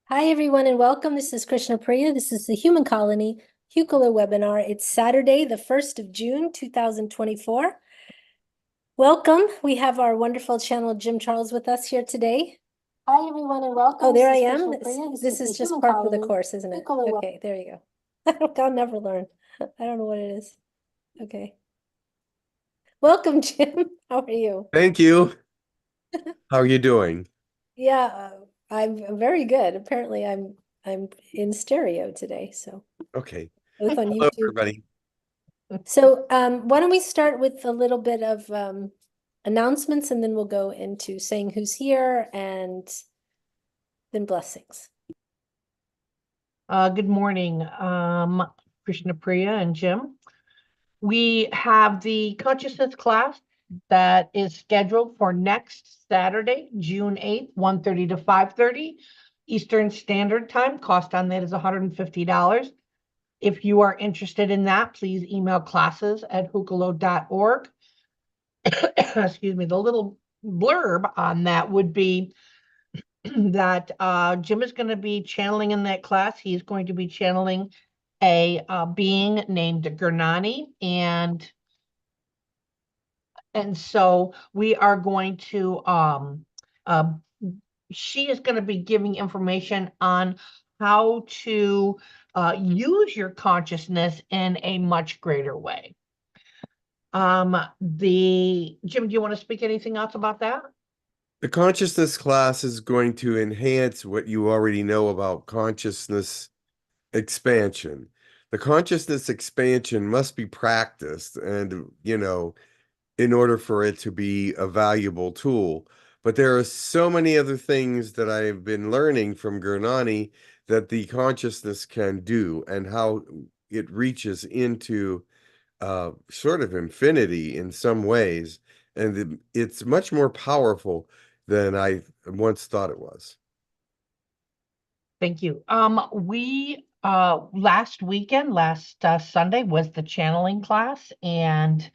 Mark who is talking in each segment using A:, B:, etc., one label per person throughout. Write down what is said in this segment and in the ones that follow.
A: Hi, everyone, and welcome. This is Krishna Priya. This is the Human Colony Hucolo webinar. It's Saturday, the 1st of June, 2024. Welcome. We have our wonderful channel, Jim Charles, with us here today. Hi, everyone, and welcome. Oh, there I am. This is just part of the course, isn't it? Okay, there you go. I'll never learn. I don't know what it is. Okay. Welcome, Jim. How are you?
B: Thank you. How are you doing?
A: Yeah, I'm very good. Apparently, I'm in stereo today, so
B: Okay.
A: both on
B: Hello,
A: YouTube.
B: everybody.
A: So why don't we start with a little bit of announcements, and then we'll go into saying who's here and then blessings.
C: Good morning, Krishna Priya and Jim. We have the consciousness class that is scheduled for next Saturday, June 8th, 1:30 to 5:30 Eastern Standard Time. Cost on that is $150. If you are interested in that, please email classes@hucolo.org. Excuse me, the little blurb on that would be that Jim is going to be channeling in that class. He's going to be channeling a being named Gurnani, and so we are going to she is going to be giving information on how to use your consciousness in a much greater way. Jim, do you want to speak anything else about that?
B: The consciousness class is going to enhance what you already know about consciousness expansion. The consciousness expansion must be practiced and, in order for it to be a valuable tool. But there are so many other things that I've been learning from Gurnani that the consciousness can do and how it reaches into sort of infinity in some ways, and it's much more powerful than I once thought it was.
C: Thank you. We last weekend, last Sunday was the channeling class, and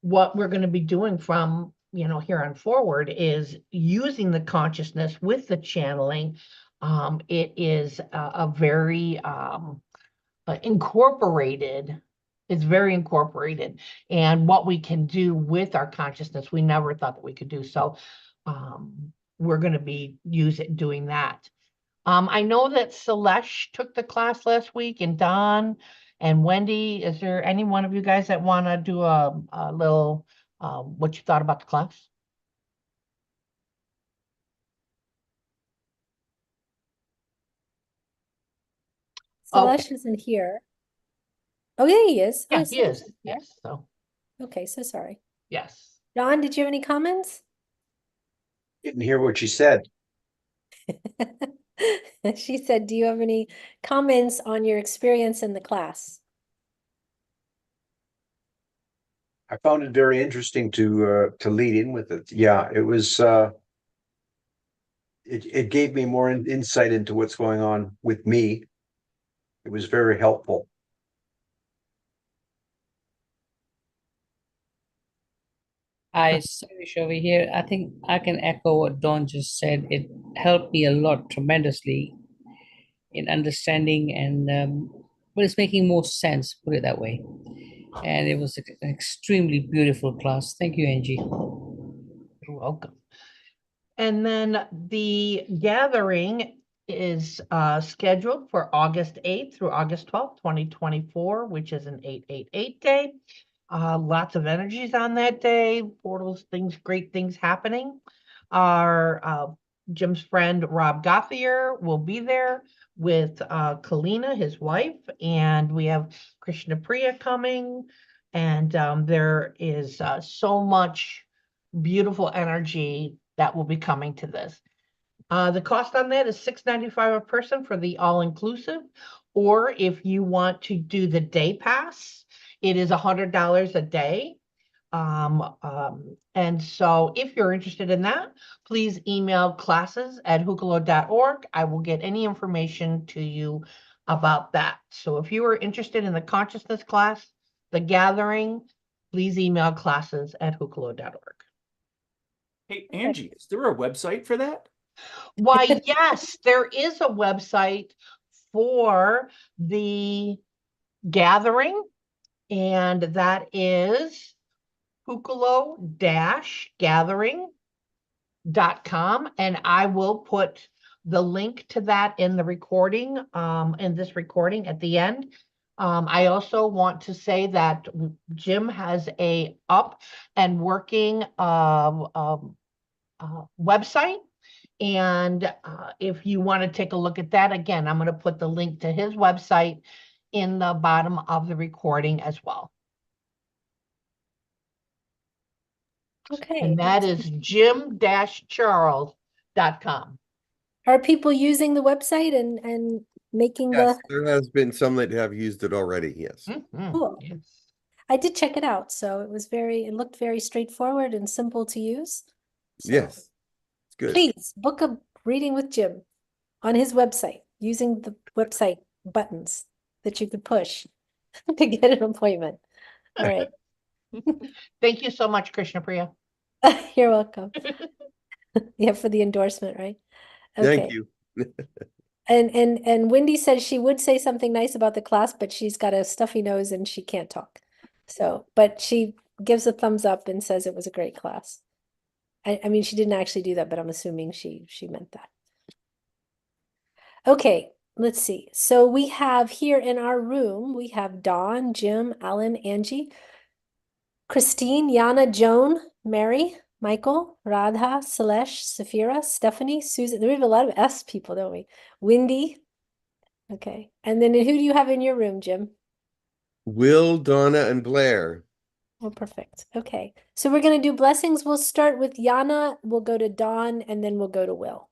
C: what we're going to be doing from here on forward is using the consciousness with the channeling. It is a very incorporated. It's very incorporated, and what we can do with our consciousness, we never thought that we could do. So, we're going to be doing that. I know that Celeste took the class last week, and Don and Wendy. Is there any one of you guys that want to do a little what you thought about the class?
A: Celeste isn't here. Oh, yeah, he is.
C: Yeah,
A: Oh,
C: he is.
A: here.
C: Yes. So
A: Okay, so sorry.
C: yes.
A: John, did you have any comments?
D: Didn't hear what you said.
A: She said, do you have any comments on your experience in the class?
D: I found it very interesting to lead in with it. Yeah, it was it gave me more insight into what's going on with me. It was very helpful.
E: Hi, Sarish over here. I think I can echo what Don just said. It helped me a lot tremendously in understanding but it's making more sense, put it that way. And it was an extremely beautiful class. Thank you, Angie.
C: You're welcome. And then the gathering is scheduled for August 8th through August 12th, 2024, which is an 888 day. Lots of energies on that day, portals, things, great things happening. Our Jim's friend Rob Gothier will be there with Kalina, his wife, and we have Krishna Priya coming, and there is so much beautiful energy that will be coming to this. The cost on that is $695 a person for the all-inclusive, or if you want to do the day pass, it is $100 a day. And so if you're interested in that, please email classes@hucolo.org. I will get any information to you about that. So if you are interested in the consciousness class, the gathering, please email classes@hucolo.org.
F: Hey, Angie, is there a website for that?
C: Why, yes, there is a website for the gathering, and that is hucolo-gathering.com, and I will put the link to that in the recording, in this recording at the end. I also want to say that Jim has a up and working website. And if you want to take a look at that, again, I'm going to put the link to his website in the bottom of the recording as well.
A: Okay.
C: And that is jim-charles.com.
A: Are people using the website and making
B: Yes,
A: the,
B: there has been some that have used it already, yes.
A: Cool.
C: Yes.
A: I did check it out, so it looked very straightforward and simple to use. So
B: Yes, it's good.
A: please book a reading with Jim on his website using the website buttons that you could push to get an appointment. All right.
C: Thank you so much, Krishna Priya.
A: You're welcome. Yeah, for the endorsement, right?
B: Thank
A: Okay.
B: you.
A: And Wendy says she would say something nice about the class, but she's got a stuffy nose and she can't talk. So, but she gives a thumbs up and says it was a great class. I mean, she didn't actually do that, but I'm assuming she meant that. Okay, let's see. So we have here in our room, we have Dawn, Jim, Alan, Angie, Christine, Yana, Joan, Mary, Michael, Radha, Salesh, Safira, Stephanie, Susan. We have a lot of S people, don't we? Wendy. Okay. And then who do you have in your room, Jim?
B: Will, Donna, and Blair.
A: Oh, perfect. Okay. So we're going to do blessings. We'll start with Yana, we'll go to Dawn, and then we'll go to Will.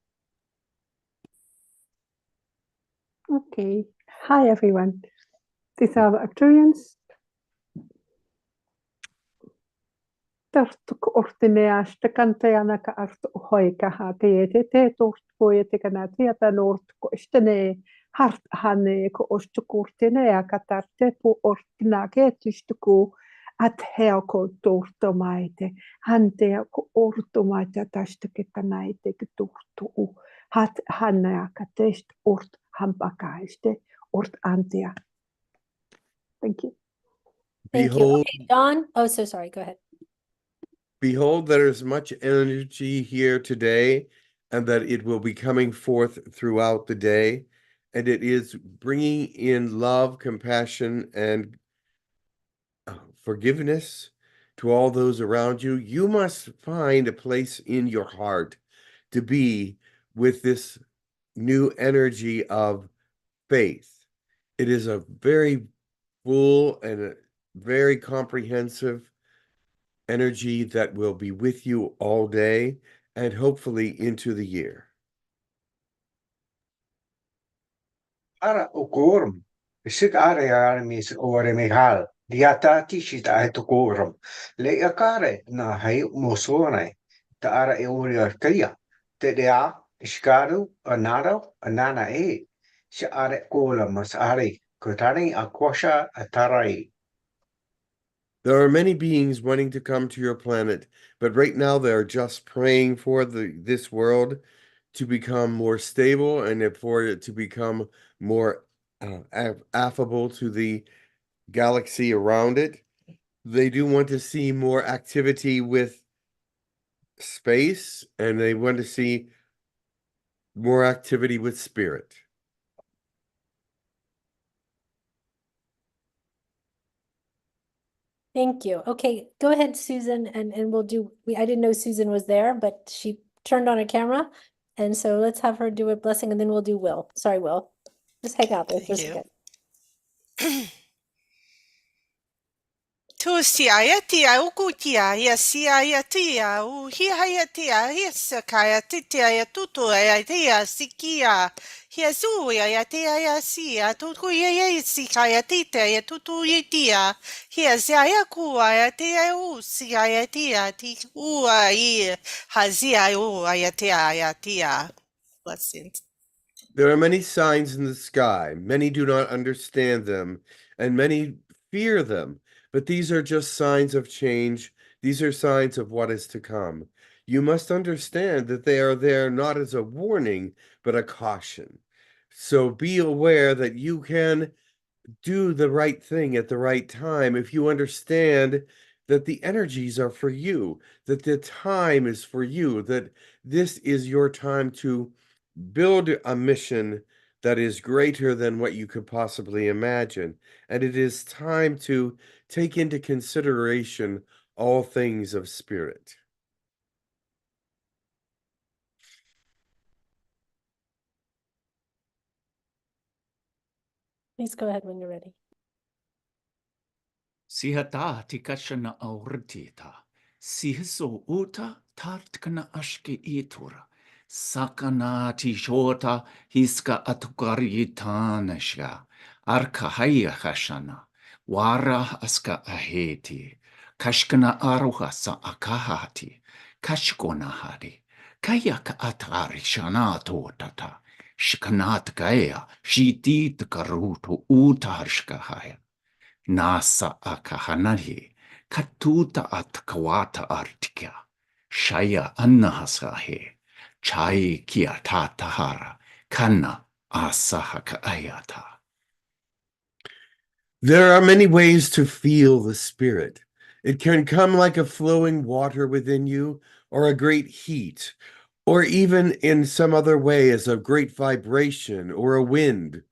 F: Okay. Hi, everyone. These are Arcturians. Tartuk ortineas te kantajana ka artu hoika ha te te tort poe te kana tiata nort ko istene hart hane ko ostukurtinea ka tarte po ortina ke tustuku at heako torto maite hantea ko orto maite tastuke kanaite ke torto hat hanea ka test ort hampakaiste ort antea. Thank you.
A: Thank you.
B: Behold,
A: Okay, Dawn. Oh, so sorry. Go ahead.
B: behold, there is much energy here today, and that it will be coming forth throughout the day. And it is bringing in love, compassion, and forgiveness to all those around you. You must find a place in your heart to be with this new energy of faith. It is a very full and a very comprehensive energy that will be with you all day and hopefully into the year.
D: Ara okorum. Isik are mis ore mehal. Diata tishit aetokorum. Le akare na hai mosone. Ta ara eoria kaya. Te dea iskaru anaro anana e. Si are kola mas are. Kotani akwasha atarai.
B: There are many beings wanting to come to your planet, but right now they're just praying for this world to become more stable and for it to become more affable to the galaxy around it. They do want to see more activity with space, and they want to see more activity with spirit.
A: Thank you. Okay, go ahead, Susan, and we'll do, I didn't know Susan was there, but she turned on her camera. And so let's have her do a blessing and then we'll do Will. Sorry, Will. Just hang out there for a
G: Thank you.
A: second.
G: Tu sia tia uku tia ia sia tia u hi tia ia sakaya tia tutu ia tia sikia ia su ia tia ia sia tutu ia sikaya tia ia tutu ia tia ia sia ku ia tia u sia tia ti u ia hazia u ia tia. Blessings.
B: There are many signs in the sky. Many do not understand them, and many fear them. But these are just signs of change. These are signs of what is to come. you must understand that they are there not as a warning, but a caution. So be aware that you can do the right thing at the right time if you understand that the energies are for you, that the time is for you, that this is your time to build a mission that is greater than what you could possibly imagine. And it is time to take into consideration all things of spirit.
A: Please go ahead when you're ready.
H: Sihata tikashana auritita. Sihiso uta tartkana ashke itura. Sakana tishota hiska atukaritanashga. Arkahaya hashana. Wara aska aheti. Kashkana aruha sa akahati. Kashkona hari. Kayaka atari shana totata. Shkanat gaya. Shitit karuto utarshkahaya. Nasa akahanahi, katuta at kawata artika, shaya annahasahe, chai kia tatahara, kana asahaka ayata.
B: There are many ways to feel the spirit. It can come like a flowing water within you, or a great heat, or even in some other way as a great vibration or a wind.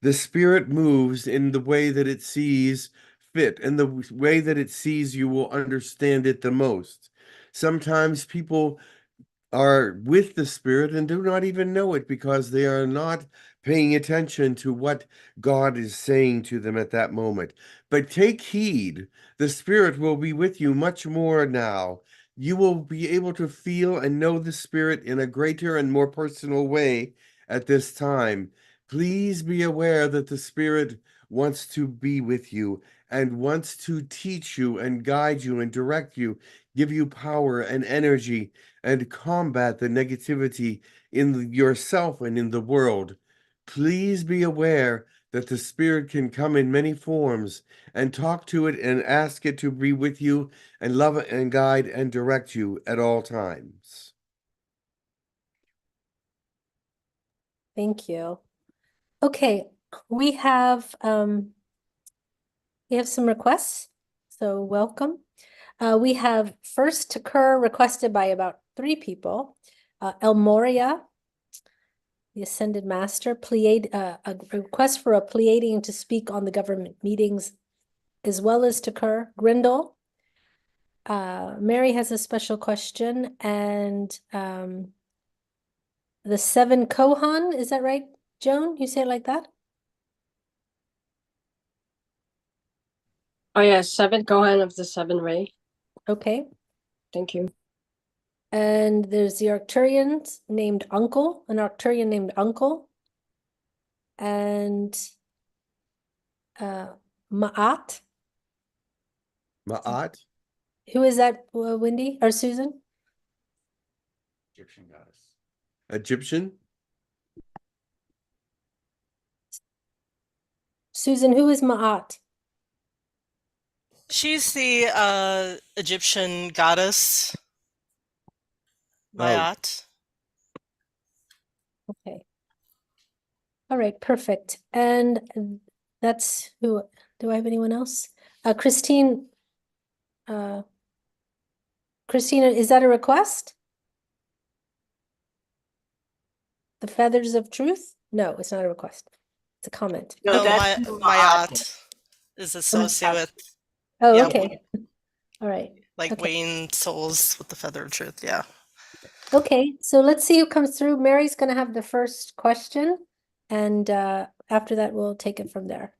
B: The spirit moves in the way that it sees fit, and the way that it sees you will understand it the most. Sometimes people are with the spirit and do not even know it because they are not paying attention to what God is saying to them at that moment. But take heed, the spirit will be with you much more now. You will be able to feel and know the spirit in a greater and more personal way at this time. Please be aware that the spirit wants to be with you and wants to teach you and guide you and direct you, give you power and energy, and combat the negativity in yourself and in the world. Please be aware that the spirit can come in many forms, and talk to it and ask it to be with you and love it and guide and direct you at all times.
A: Thank you. Okay, we have some requests, so welcome. We have first to occur requested by about 3 people. El Moria, the Ascended Master, a request for a Pleiadian to speak on the government meetings, as well as to occur. Grindel. Mary has a special question, and the 7 Kohan, is that right, Joan? You say it like that?
I: Oh yeah, 7 Kohan of the 7 Ray.
A: Okay.
I: Thank you.
A: And there's the Arcturians named Uncle, an Arcturian named Uncle. And Ma'at.
B: Ma'at?
A: Who is that, Wendy or Susan?
H: Egyptian goddess.
B: Egyptian?
A: Susan, who is Ma'at?
G: She's the Egyptian goddess, Mayat.
A: Okay. All right, perfect. And that's who. Do I have anyone else? Christine. Christina, is that a request? The Feathers of Truth? No, it's not a request. It's a comment.
G: No,
I: that's
G: Mayat is associated with,
A: Oh,
G: yeah,
A: okay. All right.
G: like
A: Okay.
G: weighing souls with the feather of truth. Yeah.
A: Okay, so let's see who comes through. Mary's going to have the first question, and after that, we'll take it from there.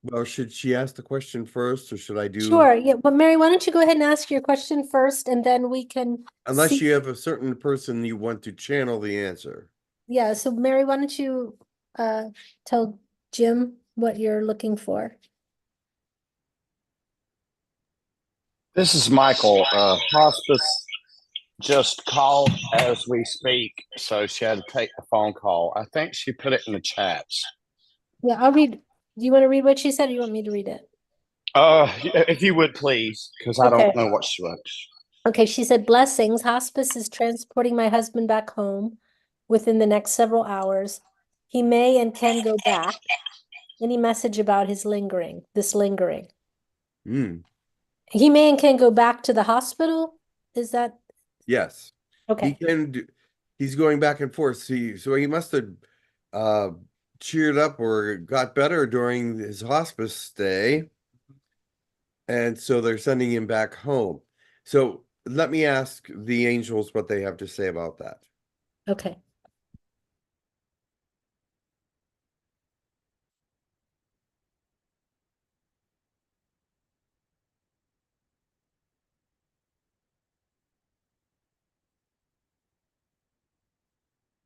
B: Well, should she ask the question first, or should I do?
A: Sure. Yeah. Well, Mary, why don't you go ahead and ask your question first, and then we can
B: Unless
A: see.
B: you have a certain person you want to channel the answer.
A: Yeah. So, Mary, why don't you tell Jim what you're looking for?
J: This is Michael. Hospice just called as we speak, so she had to take the phone call. I think she put it in the chats.
A: Yeah, I'll read. Do you want to read what she said, or you want me to read it?
J: If you would please, because I
A: Okay.
J: don't know what she wrote.
A: Okay, she said, blessings. Hospice is transporting my husband back home within the next several hours. He may and can go back. Any message about his lingering, this lingering?
B: Hmm.
A: He may and can go back to the hospital? Is that
B: Yes. He
A: okay?
B: can do, he's going back and forth. See, so he must have uh cheered up or got better during his hospice stay. And so they're sending him back home. So let me ask the angels what they have to say about that.
A: Okay.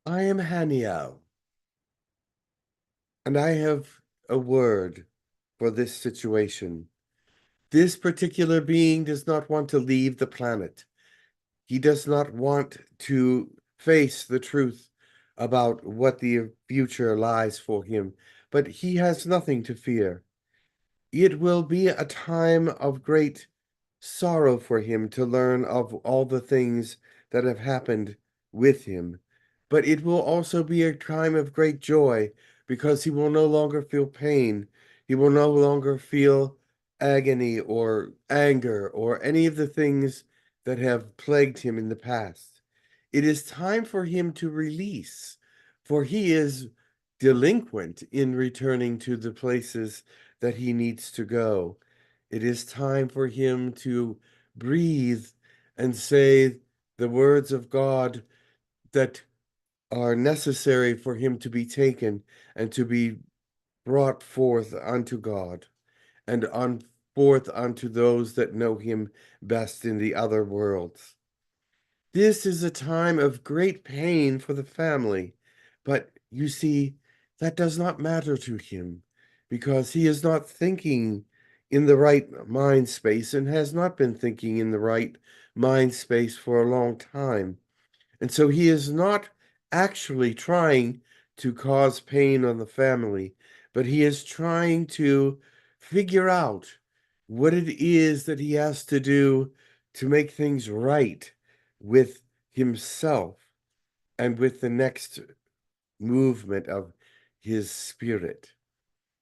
B: I am Haniel, and I have a word for this situation. This particular being does not want to leave the planet. He does not want to face the truth about what the future lies for him, but he has nothing to fear. It will be a time of great sorrow for him to learn of all the things that have happened with him, but it will also be a time of great joy because he will no longer feel pain. He will no longer feel agony or anger or any of the things that have plagued him in the past. It is time for him to release, for he is delinquent in returning to the places that he needs to go. It is time for him to breathe and say the words of God that are necessary for him to be taken and to be brought forth unto God and on forth unto those that know him best in the other worlds. This is a time of great pain for the family, but you see, that does not matter to him because he is not thinking in the right mind space and has not been thinking in the right mind space for a long time. And so he is not actually trying to cause pain on the family, but he is trying to figure out what it is that he has to do to make things right with himself and with the next movement of his spirit.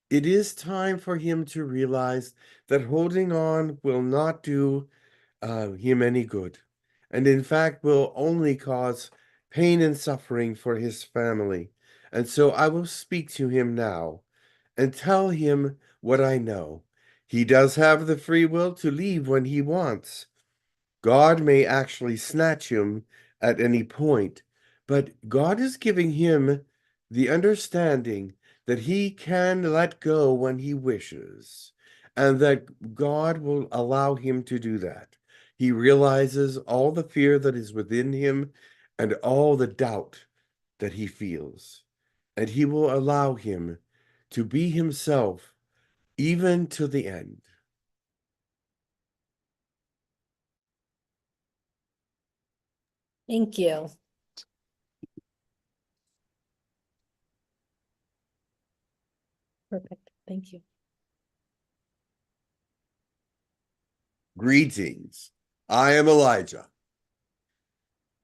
B: It is time for him to realize that holding on will not do him any good, and in fact will only cause pain and suffering for his family. And so I will speak to him now and tell him what I know. He does have the free will to leave when he wants. God may actually snatch him at any point, but God is giving him the understanding that he can let go when he wishes, and that God will allow him to do that. He realizes all the fear that is within him and all the doubt that he feels, and he will allow him to be himself even to the end.
A: Thank you. Perfect. Thank you.
B: Greetings. I am Elijah.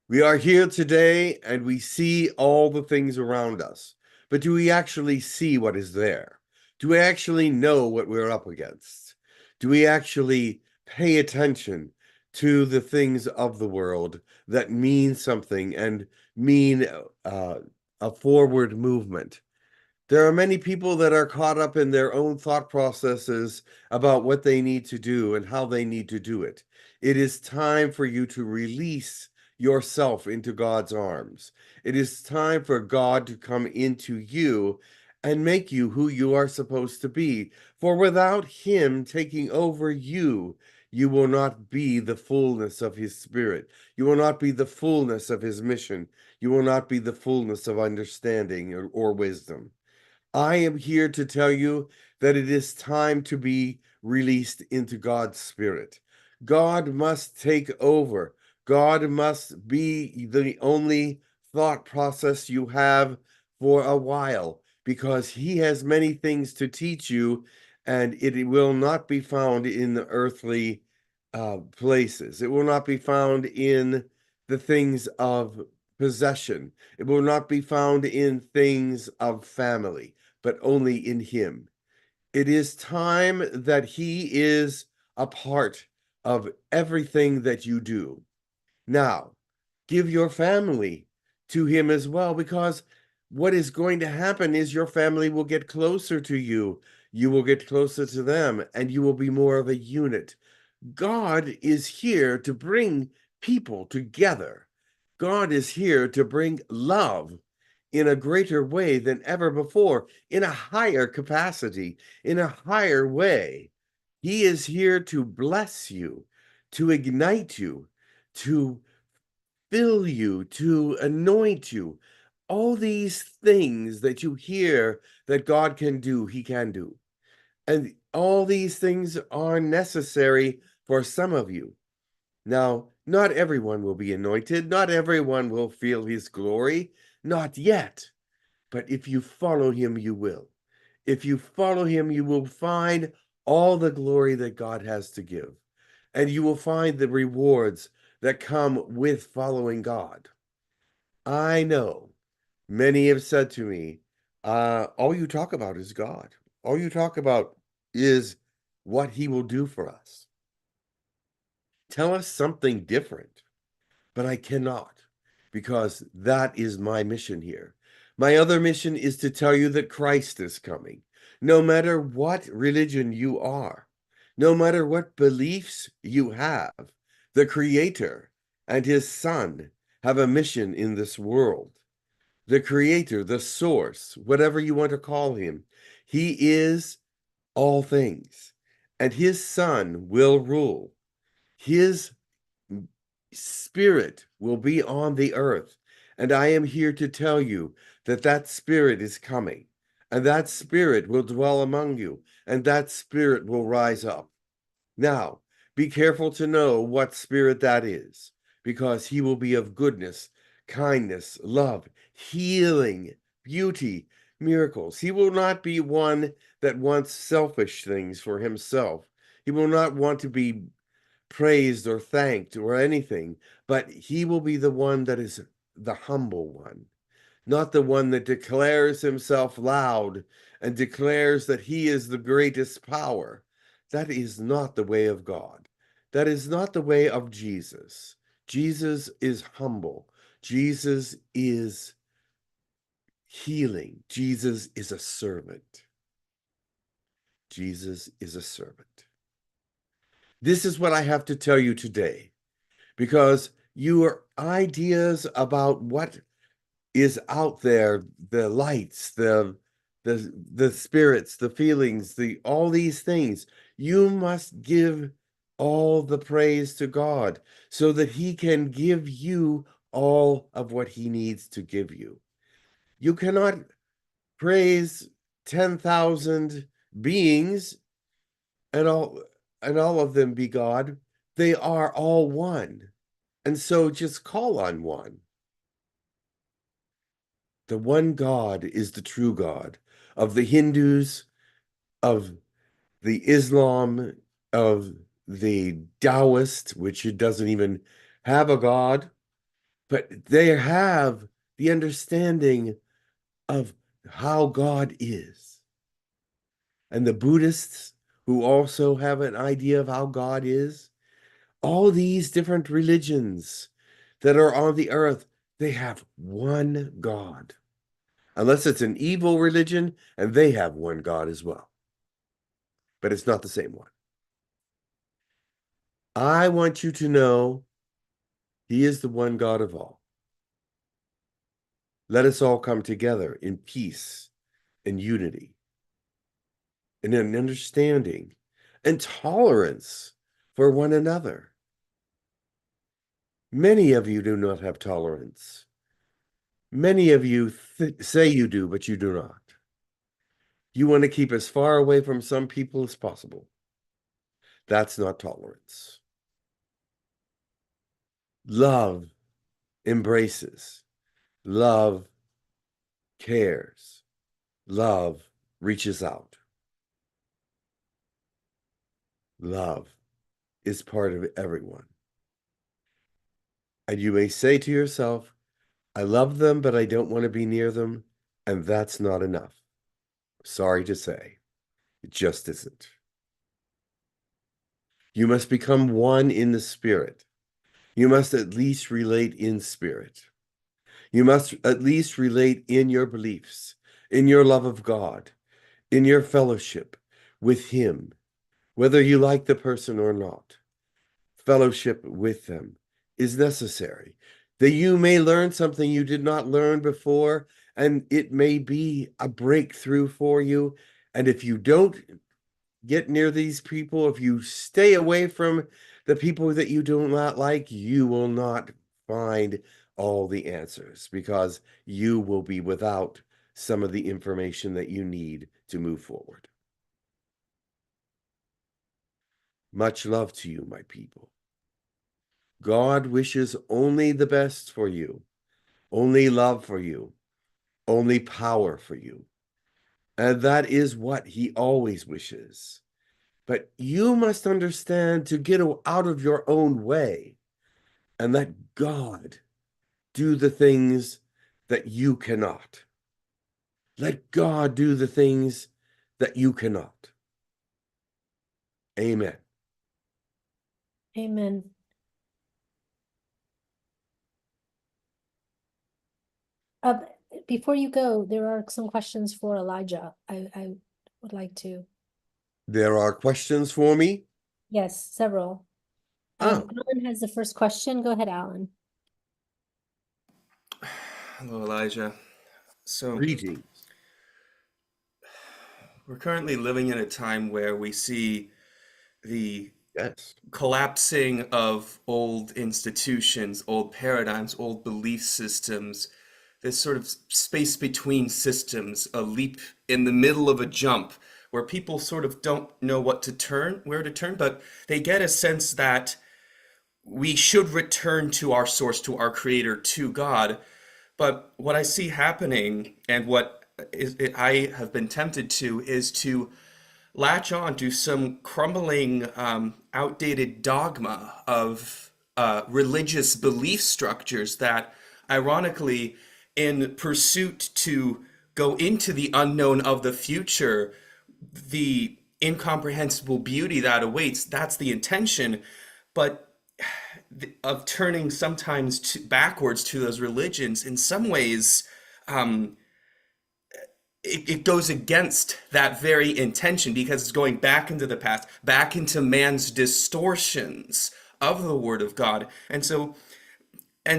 B: We are here today and we see all the things around us, but do we actually see what is there? Do we actually know what we're up against? Do we actually pay attention to the things of the world that mean something and mean a forward movement? There are many people that are caught up in their own thought processes about what they need to do and how they need to do it. It is time for you to release yourself into God's arms. It is time for God to come into you and make you who you are supposed to be. For without Him taking over you, you will not be the fullness of His Spirit. You will not be the fullness of His mission. You will not be the fullness of understanding or wisdom. I am here to tell you that it is time to be released into God's Spirit. God must take over. God must be the only thought process you have for a while because He has many things to teach you and it will not be found in the earthly places. It will not be found in the things of possession. It will not be found in things of family, but only in him. It is time that he is a part of everything that you do. Now, give your family to him as well, because what is going to happen is your family will get closer to you. You will get closer to them, and you will be more of a unit. God is here to bring people together. God is here to bring love in a greater way than ever before, in a higher capacity, in a higher way. He is here to bless you, to ignite you, to fill you, to anoint you. All these things that you hear that God can do, he can do. And all these things are necessary for some of you. Now, not everyone will be anointed, not everyone will feel his glory, not yet. But if you follow him, you will. If you follow him, you will find all the glory that God has to give. And you will find the rewards that come with following God. I know many have said to me, all you talk about is God. All you talk about is what he will do for us. Tell us something different. But I cannot, because that is my mission here. My other mission is to tell you that Christ is coming. No matter what religion you are, no matter what beliefs you have, the Creator and his Son have a mission in this world. The Creator, the Source, whatever you want to call him, he is all things, and his Son will rule. His Spirit will be on the earth. And I am here to tell you that that Spirit is coming, and that Spirit will dwell among you, and that Spirit will rise up. Now, be careful to know what Spirit that is, because he will be of goodness, kindness, love, healing, beauty, miracles. He will not be one that wants selfish things for himself. He will not want to be praised or thanked or anything, but he will be the one that is the humble one, not the one that declares himself loud and declares that he is the greatest power. That is not the way of God. That is not the way of Jesus. Jesus is humble. Jesus is healing. Jesus is a servant. Jesus is a servant. This is what I have to tell you today, because your ideas about what is out there, the lights, the spirits, the feelings, all these things, you must give all the praise to God so that he can give you all of what he needs to give you. You cannot praise 10,000 beings and all of them be God. They are all one. And so just call on one. The one God is the true God of the Hindus, of the Islam, of the Taoist, which it doesn't even have a God, but they have the understanding of how God is. And the Buddhists, who also have an idea of how God is, all these different religions that are on the earth, they have one God. Unless it's an evil religion, and they have one God as well. But it's not the same one. I want you to know he is the one God of all. Let us all come together in peace and unity and in understanding and tolerance for one another. Many of you do not have tolerance. Many of you say you do, but you do not. You want to keep as far away from some people as possible. That's not tolerance. Love embraces. Love cares. Love reaches out. Love is part of everyone. And you may say to yourself, I love them, but I don't want to be near them, and that's not enough. Sorry to say, it just isn't. You must become one in the spirit. You must at least relate in spirit. You must at least relate in your beliefs, in your love of God, in your fellowship with Him, whether you like the person or not. Fellowship with them is necessary, that you may learn something you did not learn before, and it may be a breakthrough for you. And if you don't get near these people, if you stay away from the people that you do not like, you will not find all the answers, because you will be without some of the information that you need to move forward. Much love to you, my people. God wishes only the best for you, only love for you, only power for you. And that is what He always wishes. But you must understand to get out of your own way and let God do the things that you cannot. Let God do the things that you cannot. Amen.
A: Amen. Before you go, there are some questions for Elijah. I would like to.
B: There are questions for me?
A: Yes, several. Alan has the first question. Go ahead, Alan.
K: Hello, Elijah. So,
B: Greetings.
K: we're currently living in a time where we see the
B: Yes.
K: collapsing of old institutions, old paradigms, old belief systems, this sort of space between systems, a leap in the middle of a jump where people sort of don't know where to turn, but they get a sense that we should return to our source, to our creator, to God. But what I see happening, and I have been tempted to, is to latch on to some crumbling, outdated dogma of religious belief structures that, ironically, in pursuit to go into the unknown of the future, the incomprehensible beauty that awaits, that's the intention. But of turning sometimes backwards to those religions, in some ways, it goes against that very intention, because it's going back into the past, back into man's distortions of the Word of God. And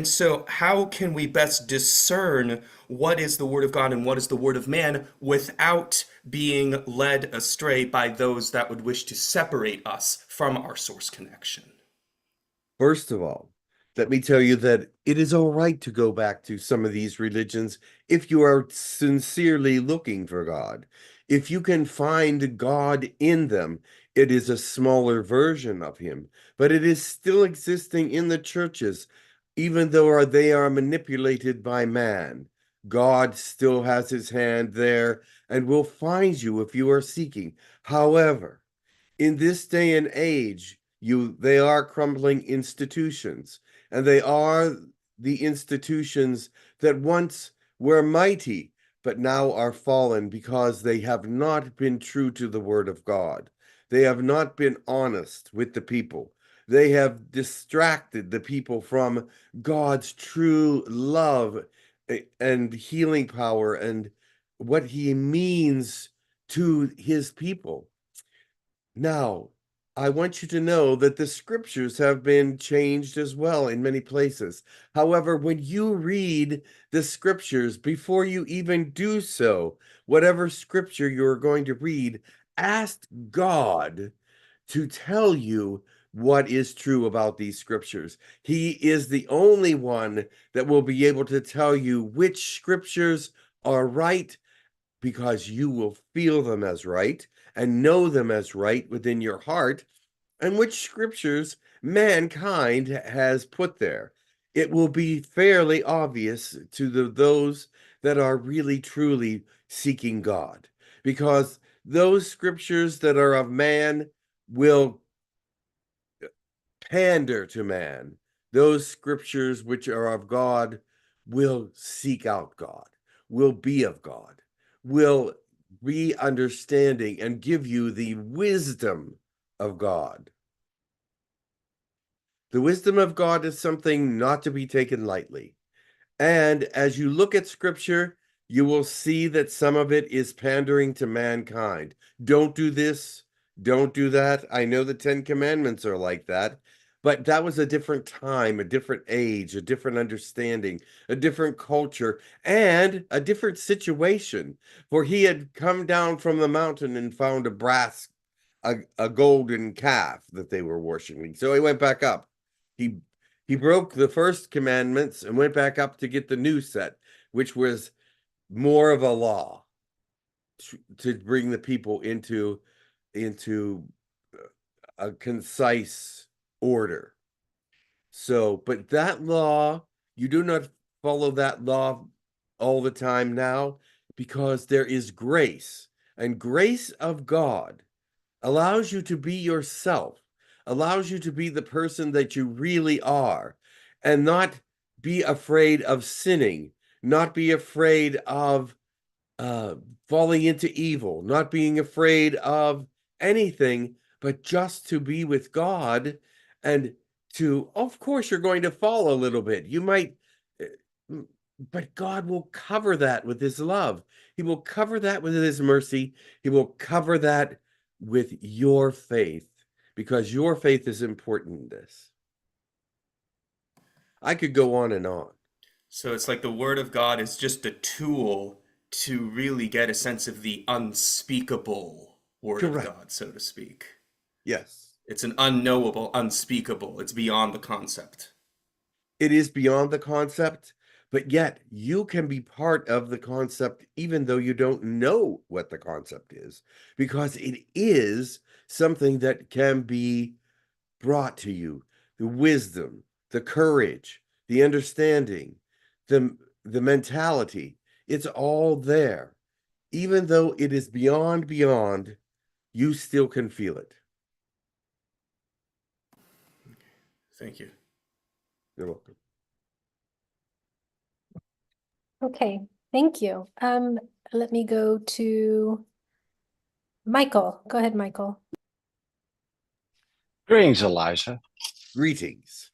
K: so how can we best discern what is the Word of God and what is the Word of man without being led astray by those that would wish to separate us from our source connection?
B: First of all, let me tell you that it is all right to go back to some of these religions if you are sincerely looking for God. If you can find God in them, it is a smaller version of Him, but it is still existing in the churches, even though they are manipulated by man. God still has His hand there and will find you if you are seeking. However, in this day and age, they are crumbling institutions, and they are the institutions that once were mighty, but now are fallen because they have not been true to the Word of God. They have not been honest with the people. They have distracted the people from God's true love and healing power and what He means to His people. Now, I want you to know that the scriptures have been changed as well in many places. However, when you read the scriptures, before you even do so, whatever scripture you're going to read, ask God to tell you what is true about these scriptures. He is the only one that will be able to tell you which scriptures are right, because you will feel them as right and know them as right within your heart, and which scriptures mankind has put there. It will be fairly obvious to those that are really truly seeking God, because those scriptures that are of man will pander to man. Those scriptures which are of God will seek out God, will be of God, will be understanding and give you the wisdom of God. The wisdom of God is something not to be taken lightly. And as you look at scripture, you will see that some of it is pandering to mankind. Don't do this, don't do that. I know the 10 Commandments are like that, but that was a different time, a different age, a different understanding, a different culture, and a different situation. For he had come down from the mountain and found a golden calf that they were worshiping. So he went back up. He broke the first commandments and went back up to get the new set, which was more of a law to bring the people into a concise order. So, but that law, you do not follow that law all the time now, because there is grace, and grace of God allows you to be yourself, allows you to be the person that you really are, and not be afraid of sinning, not be afraid of falling into evil, not being afraid of anything, but just to be with God. And to, of course, you're going to fall a little bit. You might, but God will cover that with his love. He will cover that with his mercy. He will cover that with your faith, because your faith is important in this. I could go on and on.
K: So it's like the word of God is just a tool to really get a sense of the unspeakable word of
B: Correct.
K: God, so to speak.
B: Yes.
K: It's an unknowable, unspeakable. It's beyond the concept.
B: It is beyond the concept, but yet you can be part of the concept even though you don't know what the concept is, because it is something that can be brought to you. The wisdom, the courage, the understanding, the mentality, it's all there. Even though it is beyond, you still can feel it.
K: Thank you.
B: You're welcome.
A: Okay, thank you. Let me go to Michael. Go ahead, Michael.
J: Greetings, Elijah.
B: Greetings.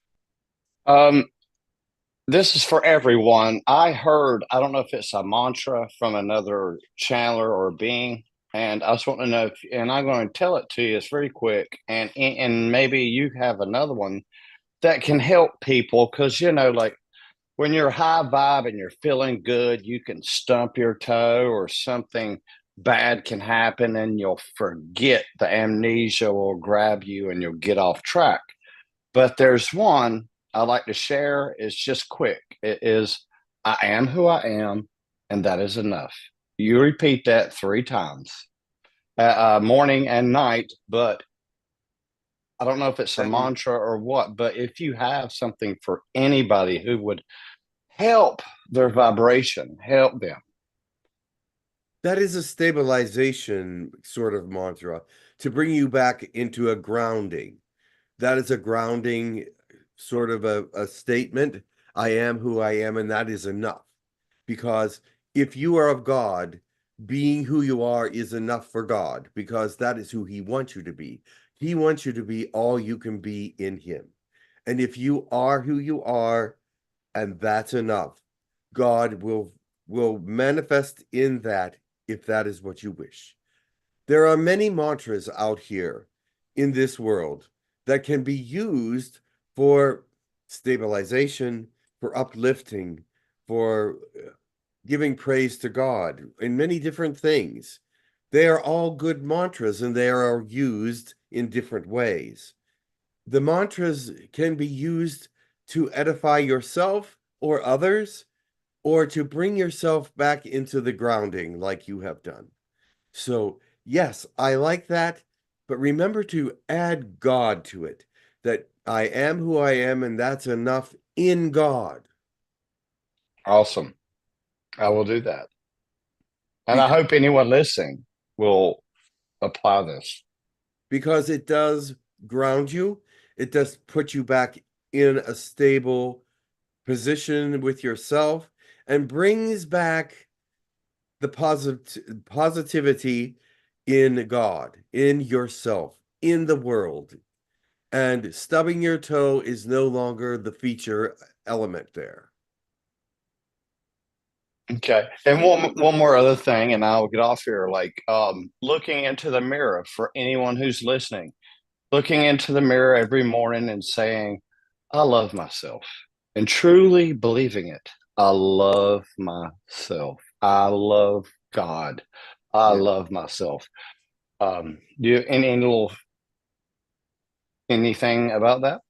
J: This is for everyone. I heard, I don't know if it's a mantra from another channeler or being, and I just want to know if, and I'm going to tell it to you. It's very quick, and maybe you have another one that can help people, because like when you're high vibe and you're feeling good, you can stump your toe or something bad can happen and you'll forget. The amnesia will grab you and you'll get off track. But there's one I like to share. It's just quick. It is, I am who I am, and that is enough. You repeat that 3 times, morning and night, but I don't know if it's a mantra or what, but if you have something for anybody who would help their vibration, help them.
B: That is a stabilization sort of mantra to bring you back into a grounding. That is a grounding sort of a statement. I am who I am, and that is enough. Because if you are of God, being who you are is enough for God, because that is who he wants you to be. He wants you to be all you can be in him. And if you are who you are, and that's enough, God will manifest in that, if that is what you wish. There are many mantras out here in this world that can be used for stabilization, for uplifting, for giving praise to God, in many different things. They are all good mantras, and they are used in different ways. The mantras can be used to edify yourself or others, or to bring yourself back into the grounding like you have done. So, yes, I like that, but remember to add God to it, that I am who I am, and that's enough in God.
J: Awesome. I will do that. And I hope anyone listening will apply this.
B: Because it does ground you. It does put you back in a stable position with yourself and brings back the positivity in God, in yourself, in the world. And stubbing your toe is no longer the feature element there.
J: Okay. And one more other thing, and I'll get off here. Like looking into the mirror for anyone who's listening, looking into the mirror every morning and saying, I love myself, and truly believing it. I love myself. I love God. I
B: Yeah.
J: love myself. Do you any little anything about that?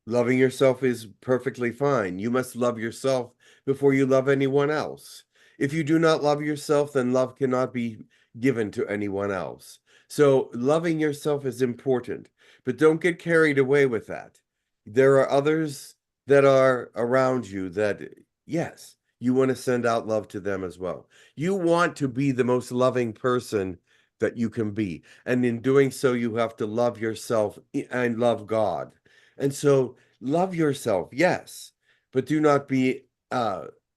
B: Loving yourself is perfectly fine. You must love yourself before you love anyone else. If you do not love yourself, then love cannot be given to anyone else. So loving yourself is important, but don't get carried away with that. There are others that are around you that, yes, you want to send out love to them as well. You want to be the most loving person that you can be. And in doing so, you have to love yourself and love God. And so love yourself, yes, but do not be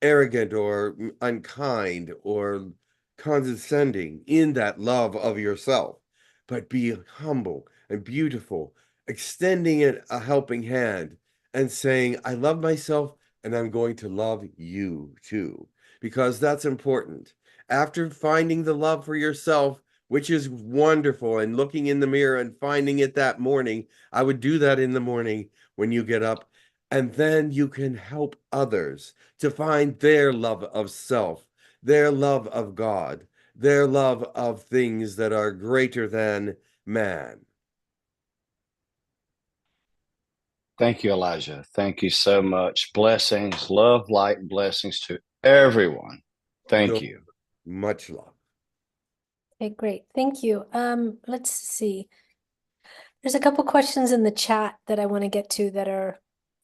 B: arrogant or unkind or condescending in that love of yourself, but be humble and beautiful, extending it a helping hand and saying, I love myself and I'm going to love you too, because that's important. After finding the love for yourself, which is wonderful, and looking in the mirror and finding it that morning, I would do that in the morning when you get up, and then you can help others to find their love of self, their love of God, their love of things that are greater than man.
J: Thank you, Elijah. Thank you so much. Blessings, love, light, and blessings to everyone. Thank you.
B: Much love.
A: Okay, great. Thank you. Let's see. There's a couple questions in the chat that I want to get to that are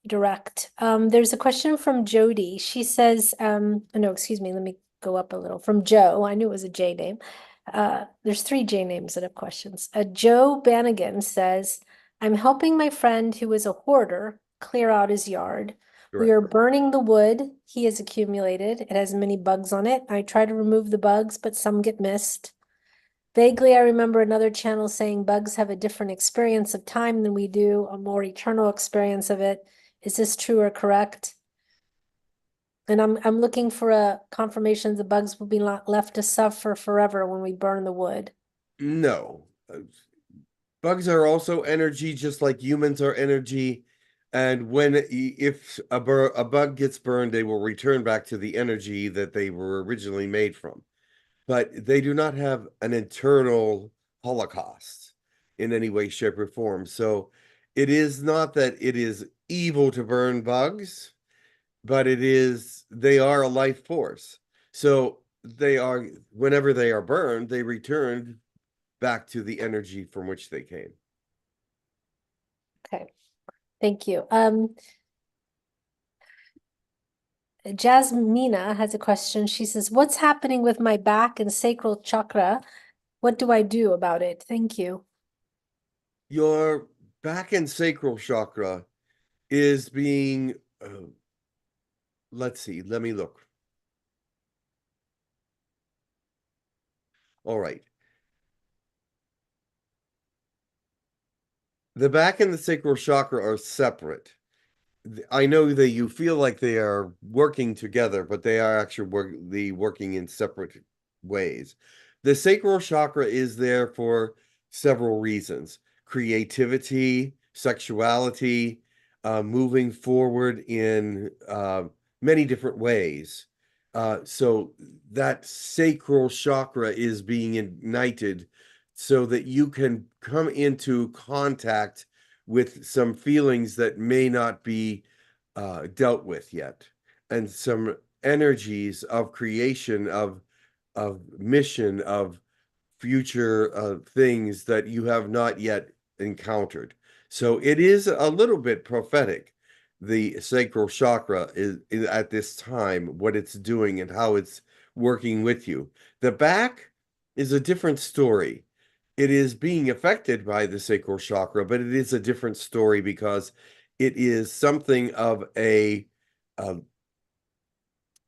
A: direct. There's a question from Jody. She says, no, excuse me, let me go up a little. From Joe, I knew it was a J name. There's 3 J names that have questions. Joe Bannigan says, I'm helping my friend who is a hoarder clear out his yard. We
B: Correct.
A: are burning the wood he has accumulated. It has many bugs on it. I try to remove the bugs, but some get missed. Vaguely, I remember another channel saying bugs have a different experience of time than we do, a more eternal experience of it. Is this true or correct? And I'm looking for a confirmation the bugs will be left to suffer forever when we burn the wood.
B: No. Bugs are also energy, just like humans are energy. And if a bug gets burned, they will return back to the energy that they were originally made from. But they do not have an internal holocaust in any way, shape, or form. So it is not that it is evil to burn bugs, but they are a life force. So whenever they are burned, they return back to the energy from which they came.
A: Okay, thank you. Jasmina has a question. She says, what's happening with my back and sacral chakra? What do I do about it? Thank you.
B: Your back and sacral chakra is being, let's see, let me look. All right. The back and the sacral chakra are separate. I know that you feel like they are working together, but they are actually working in separate ways. The sacral chakra is there for several reasons: creativity, sexuality, moving forward in many different ways. So that sacral chakra is being ignited so that you can come into contact with some feelings that may not be dealt with yet, and some energies of creation, of mission, of future things that you have not yet encountered. So it is a little bit prophetic. The sacral chakra is at this time, what it's doing and how it's working with you. The back is a different story. it is being affected by the sacral chakra, but it is a different story because it is something of a,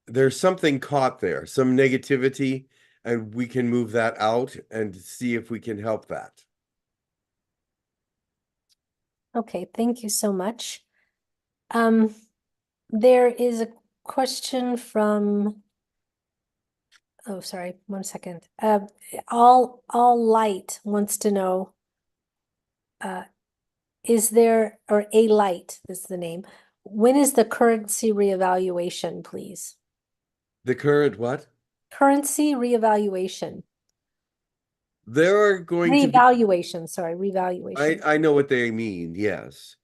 B: there's something caught there, some negativity, and we can move that out and see if we can help that.
A: Okay, thank you so much. There is a question from, oh, sorry, 1 second. All Light wants to know, is there, or A Light is the name. When is the currency reevaluation, please?
B: The current what?
A: Currency reevaluation.
B: There are going to be,
A: Revaluation, sorry, revaluation.
B: I know what they mean, yes.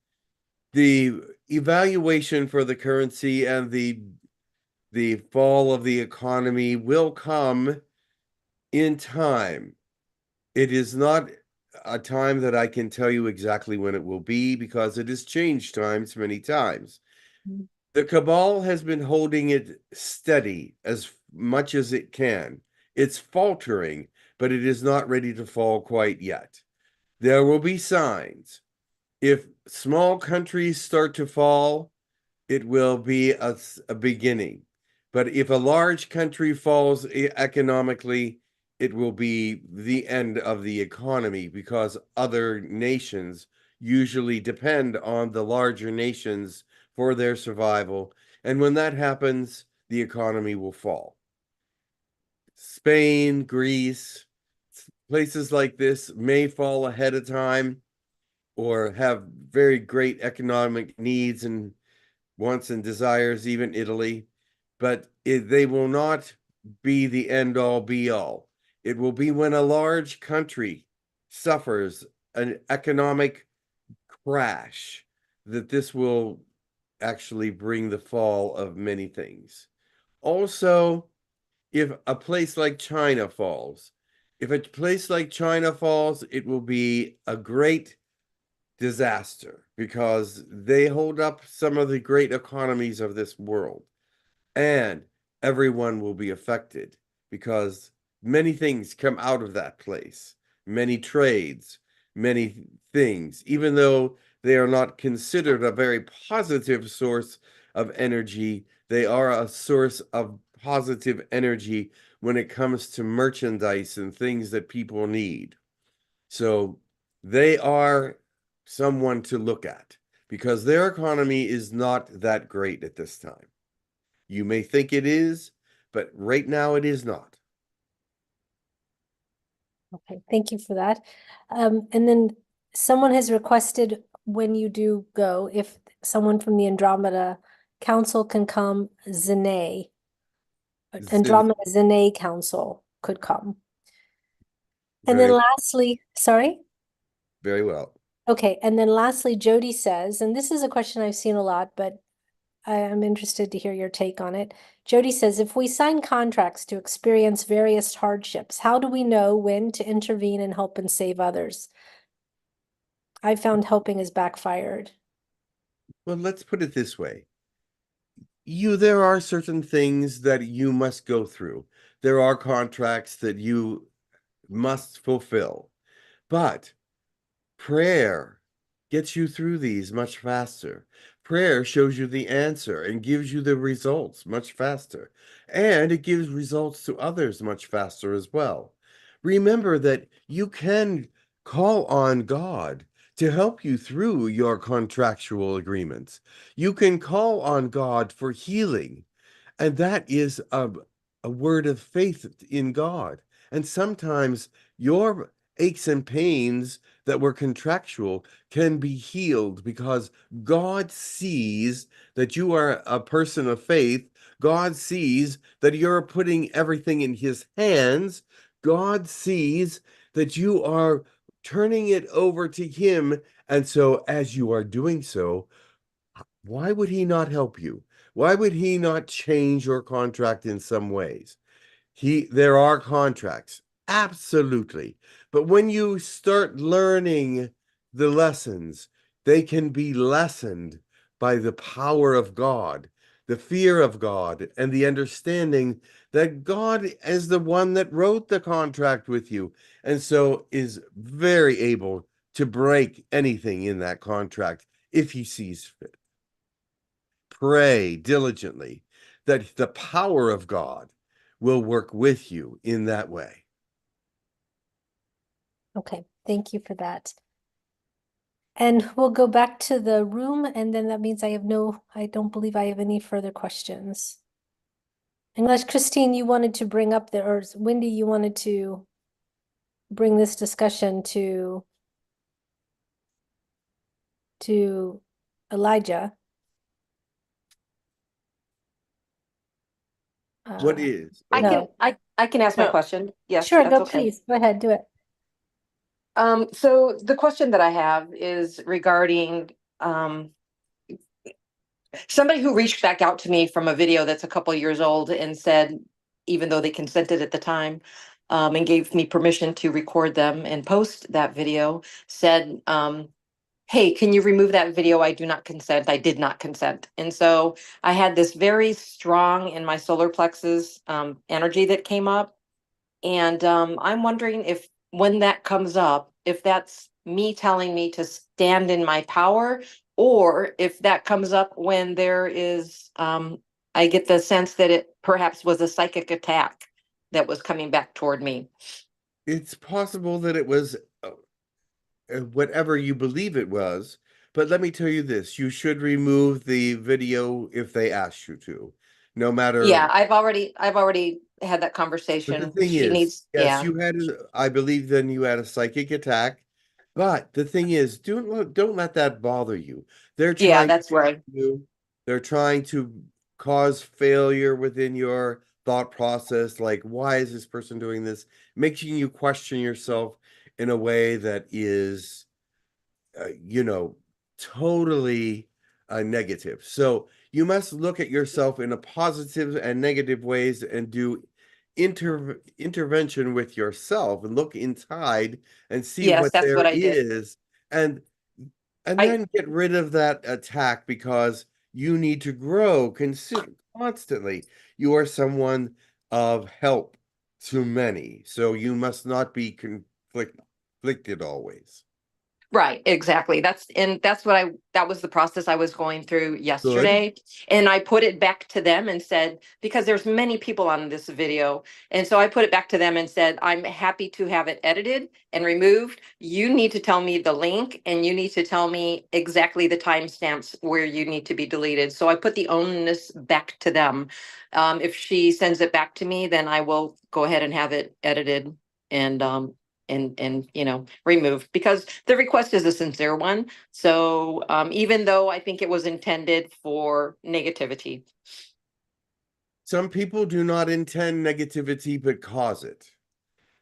B: The evaluation for the currency and the fall of the economy will come in time. It is not a time that I can tell you exactly when it will be because it has changed times many times.
A: Mhm.
B: The cabal has been holding it steady as much as it can. It's faltering, but it is not ready to fall quite yet. There will be signs. If small countries start to fall, it will be a beginning. But if a large country falls economically, it will be the end of the economy because other nations usually depend on the larger nations for their survival. And when that happens, the economy will fall. Spain, Greece, places like this may fall ahead of time or have very great economic needs and wants and desires, even Italy, but they will not be the end all be all. It will be when a large country suffers an economic crash that this will actually bring the fall of many things. Also, if a place like China falls, if a place like China falls, it will be a great disaster because they hold up some of the great economies of this world, and everyone will be affected because many things come out of that place, many trades, many things, even though they are not considered a very positive source of energy, they are a source of positive energy when it comes to merchandise and things that people need. So they are someone to look at because their economy is not that great at this time. You may think it is, but right now it is not.
A: Okay, thank you for that. And then someone has requested when you do go, if someone from the Andromeda Council can come, Zene. Andromeda Zene Council could come. And then
B: Very,
A: lastly, sorry?
B: very well.
A: Okay, and then lastly, Jody says, and this is a question I've seen a lot, but I am interested to hear your take on it. Jody says, if we sign contracts to experience various hardships, how do we know when to intervene and help and save others? I found helping has backfired.
B: Well, let's put it this way. There are certain things that you must go through. There are contracts that you must fulfill, but prayer gets you through these much faster. Prayer shows you the answer and gives you the results much faster. And it gives results to others much faster as well. Remember that you can call on God to help you through your contractual agreements. You can call on God for healing. And that is a word of faith in God. And sometimes your aches and pains that were contractual can be healed because God sees that you are a person of faith. God sees that you're putting everything in his hands. God sees that you are turning it over to him. And so as you are doing so, why would he not help you? Why would he not change your contract in some ways? There are contracts, absolutely. But when you start learning the lessons, they can be lessened by the power of God. the fear of God, and the understanding that God is the one that wrote the contract with you, and so is very able to break anything in that contract if he sees fit. Pray diligently that the power of God will work with you in that way.
A: Okay, thank you for that. And we'll go back to the room, and then that means I don't believe I have any further questions. Unless Christine, you wanted to bring up or Wendy, you wanted to bring this discussion to Elijah.
B: What is?
L: I
A: No.
L: can ask my
A: No.
L: question. Yes,
A: Sure,
L: that's
A: go
L: okay.
A: please. Go ahead, do it.
L: So the question that I have is regarding somebody who reached back out to me from a video that's a couple years old and said, even though they consented at the time, and gave me permission to record them and post that video, said, hey, can you remove that video? I do not consent. I did not consent. And so I had this very strong in my solar plexus energy that came up. And I'm wondering if when that comes up, if that's me telling me to stand in my power, or if that comes up when there is, I get the sense that it perhaps was a psychic attack that was coming back toward me.
B: It's possible that it was whatever you believe it was, but let me tell you this, you should remove the video if they ask you to, no matter.
L: Yeah, I've already had that
B: But the
L: conversation.
B: thing
L: She
B: is,
L: needs,
B: yes,
L: yeah.
B: I believe then you had a psychic attack, but the thing is, don't let that bother you. They're
L: Yeah,
B: trying
L: that's
B: to
L: right.
B: they're trying to cause failure within your thought process, like, why is this person doing this? Making you question yourself in a way that is totally negative. So you must look at yourself in a positive and negative ways and do intervention with yourself and look inside and see
L: Yes,
B: what
L: that's
B: there
L: what I did.
B: is, and
L: I
B: then get rid of that attack, because you need to grow constantly. You are someone of help to many, so you must not be conflicted always.
L: Right, exactly. That was the process I was going through
B: Good.
L: yesterday. And I put it back to them and said, because there's many people on this video. And so I put it back to them and said, I'm happy to have it edited and removed. You need to tell me the link and you need to tell me exactly the timestamps where you need to be deleted. So I put the onus back to them. If she sends it back to me, then I will go ahead and have it edited and removed, because the request is a sincere one. So even though I think it was intended for negativity.
B: Some people do not intend negativity but cause it.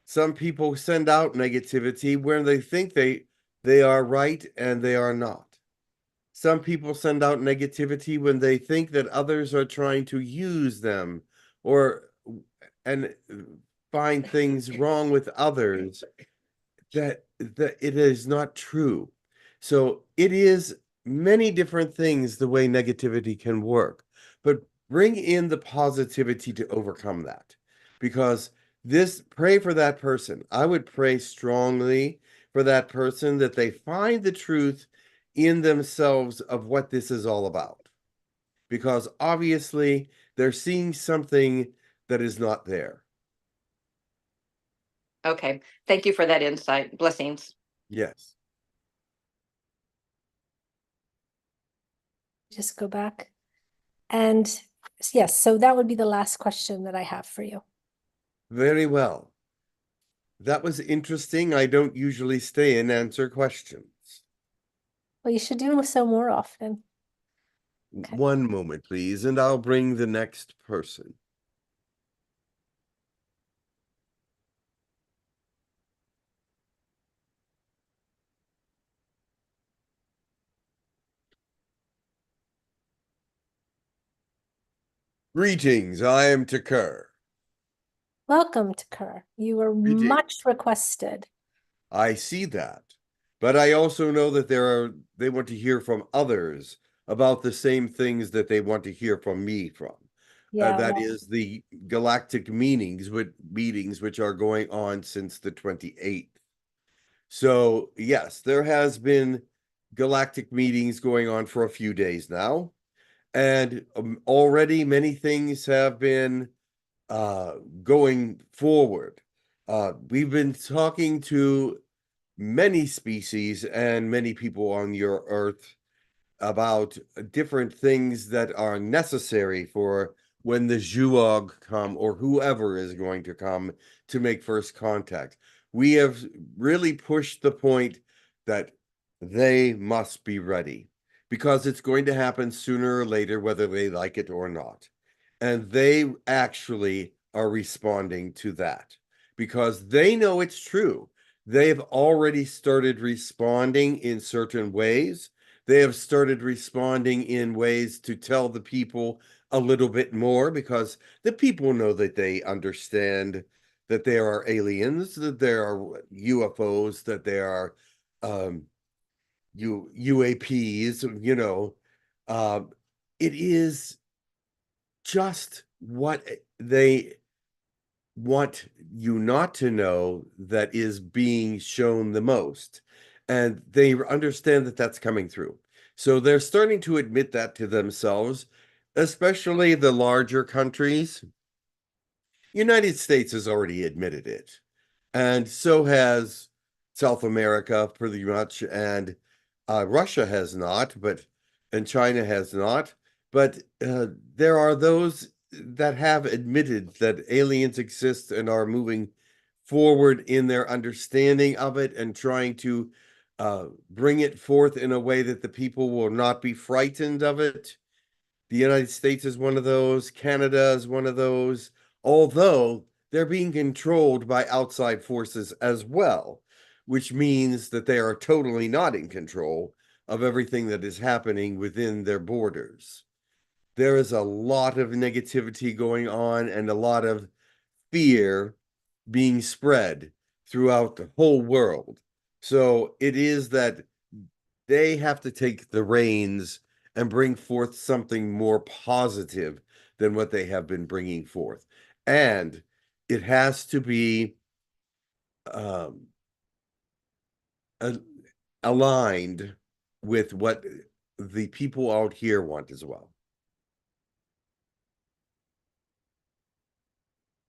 B: Some people send out negativity where they think they are right and they are not. Some people send out negativity when they think that others are trying to use them and find things wrong with others that it is not true. So it is many different things the way negativity can work, but bring in the positivity to overcome that, because pray for that person. I would pray strongly for that person that they find the truth in themselves of what this is all about, because obviously they're seeing something that is not there.
L: Okay, thank you for that insight. Blessings.
B: Yes.
A: Just go back. And yes, so that would be the last question that I have for you.
B: Very well. That was interesting. I don't usually stay and answer questions.
A: Well, you should do so more often. Okay.
B: One moment, please, and I'll bring the next person. Greetings, I am Toer.
A: Welcome to Kerr. You were much requested.
B: I see that, but I also know that they want to hear from others about the same things that they want to hear from me from.
A: Yeah,
B: That
A: well,
B: is the galactic meetings, which are going on since the 28th. So yes, there has been galactic meetings going on for a few days now, and already many things have been going forward. We've been talking to many species and many people on your Earth about different things that are necessary for when the Zhuog come or whoever is going to come to make first contact. We have really pushed the point that they must be ready because it's going to happen sooner or later, whether they like it or not. And they actually are responding to that because they know it's true. They've already started responding in certain ways. They have started responding in ways to tell the people a little bit more because the people know that they understand that there are aliens, that there are UFOs, that there are UAPs, you know. It is just what they want you not to know that is being shown the most. And they understand that that's coming through. So they're starting to admit that to themselves, especially the larger countries. United States has already admitted it. And so has South America pretty much, and Russia has not, and China has not. But there are those that have admitted that aliens exist and are moving forward in their understanding of it and trying to bring it forth in a way that the people will not be frightened of it. The United States is one of those. Canada is one of those, although they're being controlled by outside forces as well, which means that they are totally not in control of everything that is happening within their borders. There is a lot of negativity going on and a lot of fear being spread throughout the whole world. So it is that they have to take the reins and bring forth something more positive than what they have been bringing forth. And it has to be um, aligned with what the people out here want as well.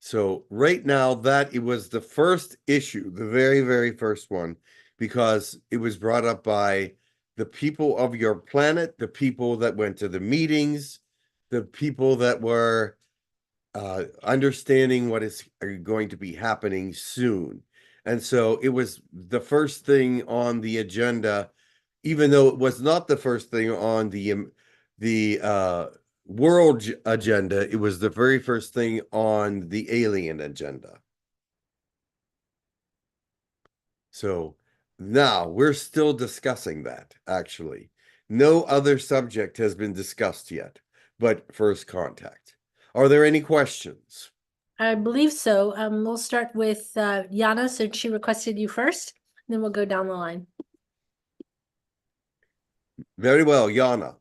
B: So right now, that it was the first issue, the very, very first one, because it was brought up by the people of your planet, the people that went to the meetings, the people that were understanding what is going to be happening soon. And so it was the first thing on the agenda, even though it was not the first thing on the world agenda, it was the very first thing on the alien agenda. So now we're still discussing that, actually. No other subject has been discussed yet, but first contact. Are there any questions?
A: I believe so. We'll start with Yana, since she requested you first, then we'll go down the line.
B: Very well, Yana.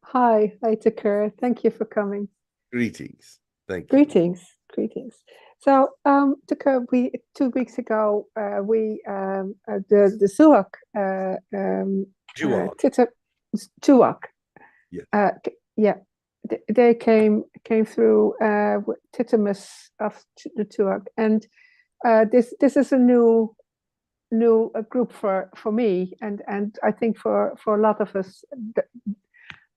F: Hi, Toer. Thank you for coming.
B: Greetings. Thank you.
F: Greetings. So, Toer, 2 weeks ago, the Zuak, Chuak,
B: Yes.
F: yeah, they came through with Titimus of the Tuak, and this is a new group for me, and I think for a lot of us that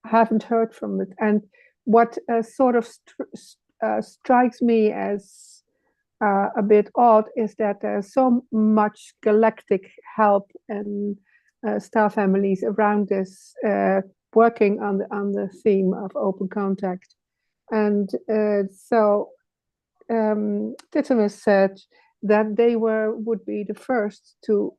F: haven't heard from it. And what sort of strikes me as a bit odd is that there's so much galactic help and star families around this working on the theme of open contact. And so Titimus said that they would be the first to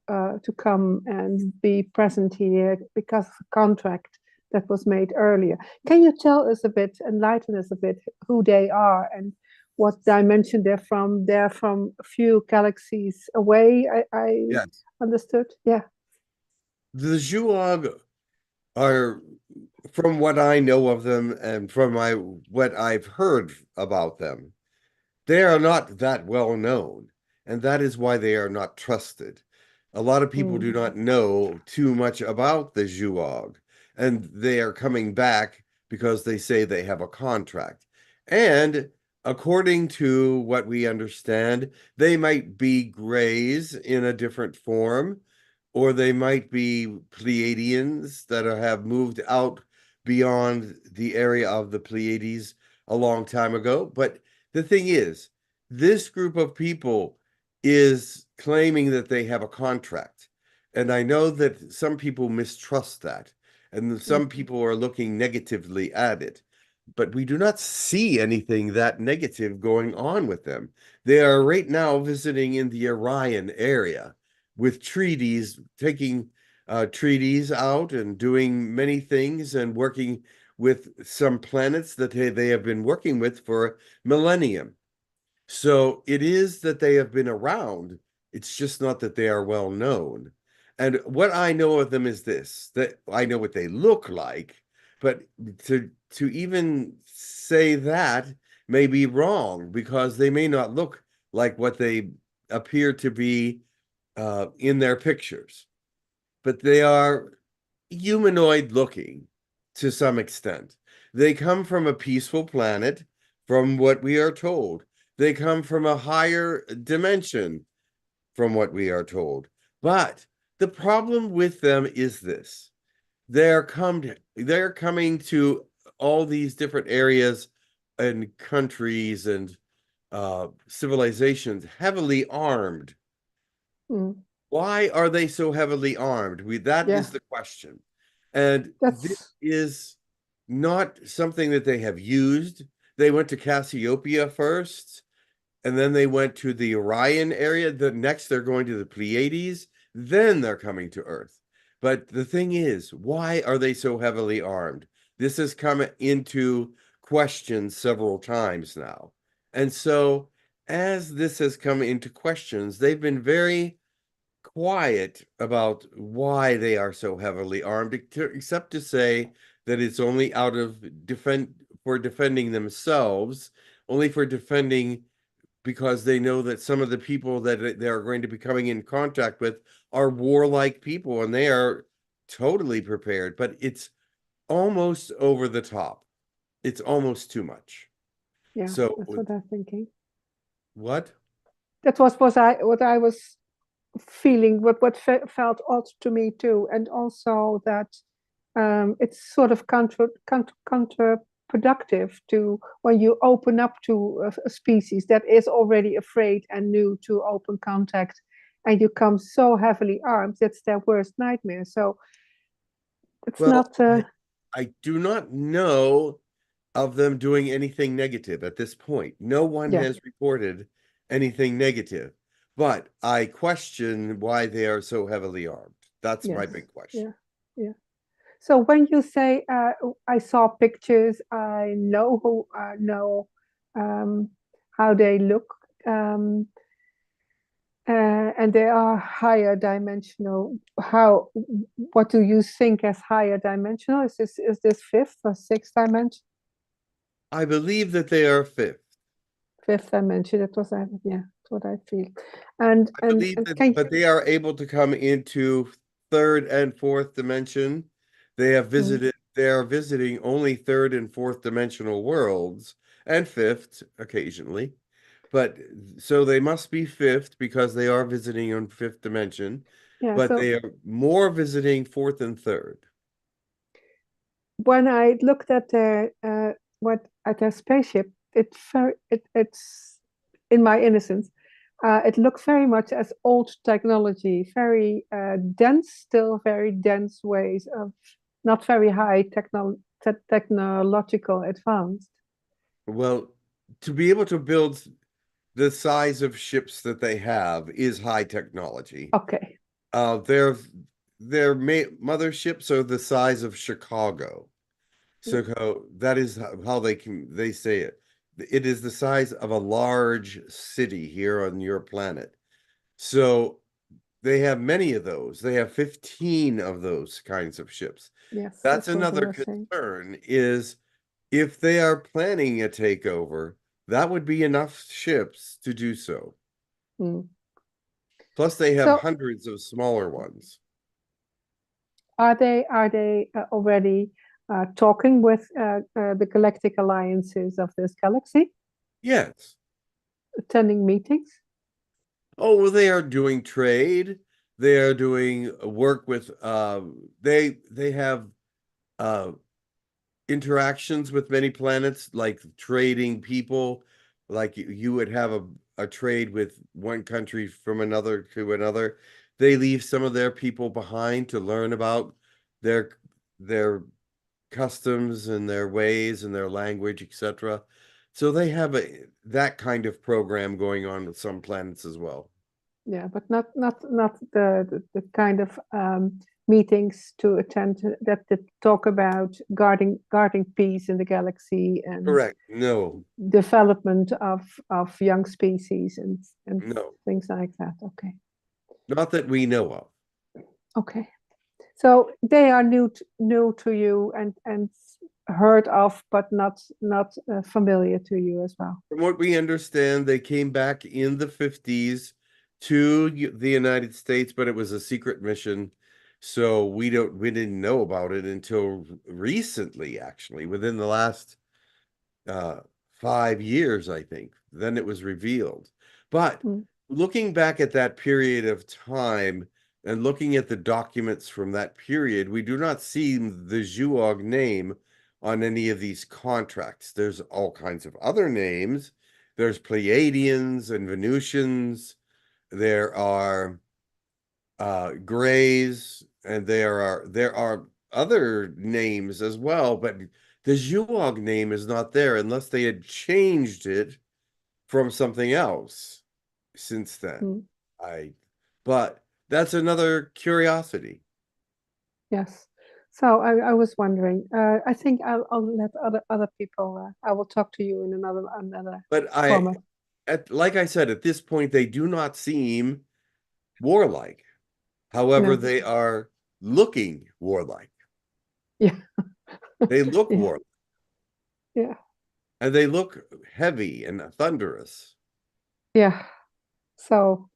F: come and be present here because of a contract that was made earlier. Can you tell us a bit, enlighten us a bit, who they are and what dimension they're from? They're from a few galaxies away, I
B: Yes.
F: understood. Yeah.
B: The Zhuog are from what I know of them and from what I've heard about them, they are not that well known, and that is why they are not trusted. A lot of people do not know too much about the Zhuog, and they are coming back because they say they have a contract. And according to what we understand, they might be grays in a different form, or they might be Pleiadians that have moved out beyond the area of the Pleiades a long time ago. But the thing is, this group of people is claiming that they have a contract. And I know that some people mistrust that, and some people are looking negatively at it. But we do not see anything that negative going on with them. They are right now visiting in the Orion area with treaties, taking treaties out and doing many things and working with some planets that they have been working with for millennium. So it is that they have been around. It's just not that they are well known. And what I know of them is this, that I know what they look like, but to even say that may be wrong because they may not look like what they appear to be in their pictures. But they are humanoid looking to some extent. They come from a peaceful planet, from what we are told. They come from a higher dimension, from what we are told. But the problem with them is this. They're coming to all these different areas and countries and civilizations heavily armed. Why are they so heavily armed? That is the question. And this is not something that they have used. They went to Cassiopeia first, and then they went to the Orion area. Next, they're going to the Pleiades. Then they're coming to Earth. But the thing is, why are they so heavily armed? This has come into question several times now. And so, as this has come into questions, they've been very quiet about why they are so heavily armed, except to say that it's only out of defending themselves, only for defending because they know that some of the people that they are going to be coming in contact with are warlike people and they are totally prepared, but it's almost over the top. It's almost too much.
F: Yeah,
B: so
F: that's what I'm thinking.
B: What?
F: That was what I was feeling, what felt odd to me too, and also that it's sort of counterproductive to when you open up to a species that is already afraid and new to open contact, and you come so heavily armed. That's their worst nightmare. So it's not.
B: I do not know of them doing anything negative at this point. No one has reported anything negative, but I question why they are so heavily armed. That's my big question.
F: Yeah. So when you say I saw pictures, I know who know how they look, and they are higher dimensional. What do you think as higher dimensional? Is this fifth or sixth dimension?
B: I believe that they are
F: fifth dimension. That was what I feel. And
B: I believe that, but they are able to come into third and fourth dimension. They have visited. They are visiting only third and fourth dimensional worlds and fifth occasionally. But so they must be fifth because they are visiting on fifth dimension. But they are more visiting fourth and third.
F: When I looked at their spaceship, it's in my innocence. It looked very much as old technology, very dense, still very dense ways of not very high technological advanced.
B: Well, to be able to build the size of ships that they have is high technology.
F: Okay.
B: Their motherships are the size of Chicago. So that is how they say it. It is the size of a large city here on your planet. So they have many of those. They have 15 of those kinds of ships.
F: Yes,
B: That's
F: that's what they
B: another
F: were saying.
B: concern is if they are planning a takeover, that would be enough ships to do so.
F: Mm.
B: Plus, they have
F: So
B: hundreds of smaller ones.
F: are they already talking with the galactic alliances of this galaxy,
B: Yes.
F: attending meetings?
B: Oh, well, they are doing trade. They are doing work with they have interactions with many planets, like trading people, like you would have a trade with one country from another to another. They leave some of their people behind to learn about their their customs and their ways and their language, etc. So they have that kind of program going on with some planets as well.
F: Yeah, but not the kind of meetings to attend that talk about guarding peace in the galaxy and
B: Correct. No,
F: development of young species and
B: no,
F: things like that. Okay.
B: not that we know of.
F: Okay. So they are new to you and heard of, but not familiar to you as well.
B: From what we understand, they came back in the 50s to the United States, but it was a secret mission. So we didn't know about it until recently, actually, within the last 5 years, I think. Then it was revealed. But looking back at that period of time and looking at the documents from that period, we do not see the Zhuog name on any of these contracts. There's all kinds of other names. There's Pleiadians and Venusians. There are Greys, and there are other names as well, but the Zhuog name is not there unless they had changed it from something else since then. But that's another curiosity.
F: Yes. So I was wondering. I think I'll let other people. I will talk to you in another
B: But
F: format.
B: like I said, at this point, they do not seem warlike. However,
F: No.
B: they are looking warlike.
F: Yeah.
B: They look
F: Yeah.
B: warlike.
F: Yeah.
B: And they look heavy and thunderous.
F: Yeah. So,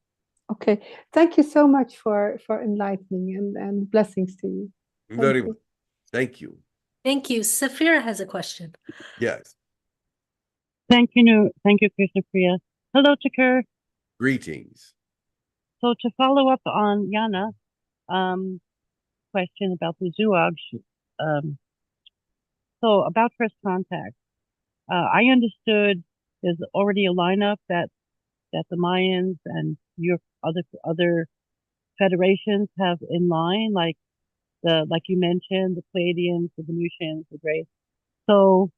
F: okay. Thank you so much for enlightening and blessings to you.
B: Very much. Thank you.
A: Thank you. Safira has a question.
B: Yes.
M: Thank you, Krishna Priya. Hello, Chakra.
B: Greetings.
M: So to follow up on Yana, question about the Zhuog, so about first contact, I understood there's already a lineup that the Mayans and your other federations have in line, like you mentioned, the Pleiadians, the Venusians, the Greys. So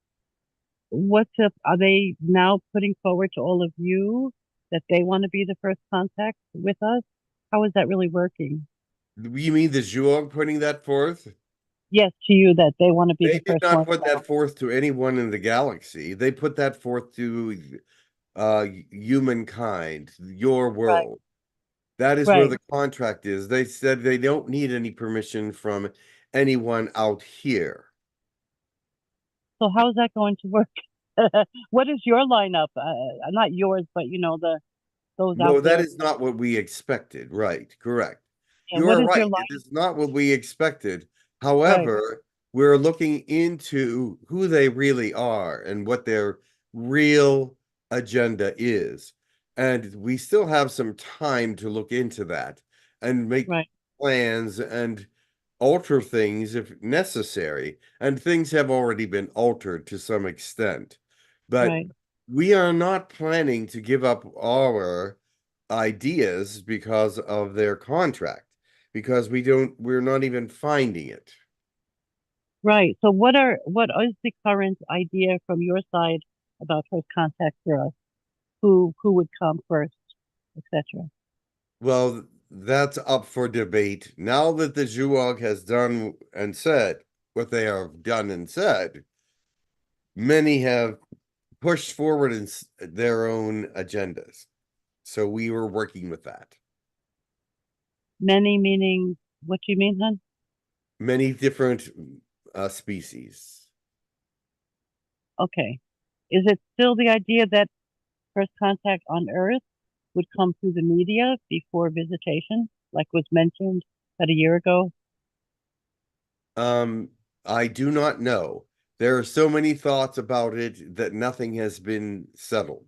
M: are they now putting forward to all of you that they want to be the first contact with us? How is that really working?
B: You mean the Zhuog putting that forth?
M: Yes, to you, that they want to be
B: They
M: the
B: did
M: first
B: not
M: one.
B: put that forth to anyone in the galaxy. They put that forth to humankind, your world. That is where the contract is. They said they don't need any permission from anyone out here.
M: So how is that going to work? What is your lineup? Not yours, but those
B: No,
M: out
B: that
M: there.
B: is not what we expected. Right, correct.
M: Yeah,
B: You
M: what
B: are
M: is your
B: right.
M: lineup?
B: It is not what we expected. However, we're looking into who they really are and what their real agenda is. And we still have some time to look into that and make plans and alter things if necessary. And things have already been altered to some extent. But we are not planning to give up our ideas because of their contract, because we're not even finding it.
M: Right. So what is the current idea from your side about first contact for us? Who would come first, etc.?
B: Well, that's up for debate. Now that the Zhuog has done and said what they have done and said, many have pushed forward in their own agendas. So we were working with that.
M: Many meaning, what do you mean, hon?
B: Many different species.
M: Okay. Is it still the idea that first contact on Earth would come through the media before visitation, like was mentioned about a year ago?
B: I do not know. There are so many thoughts about it that nothing has been settled.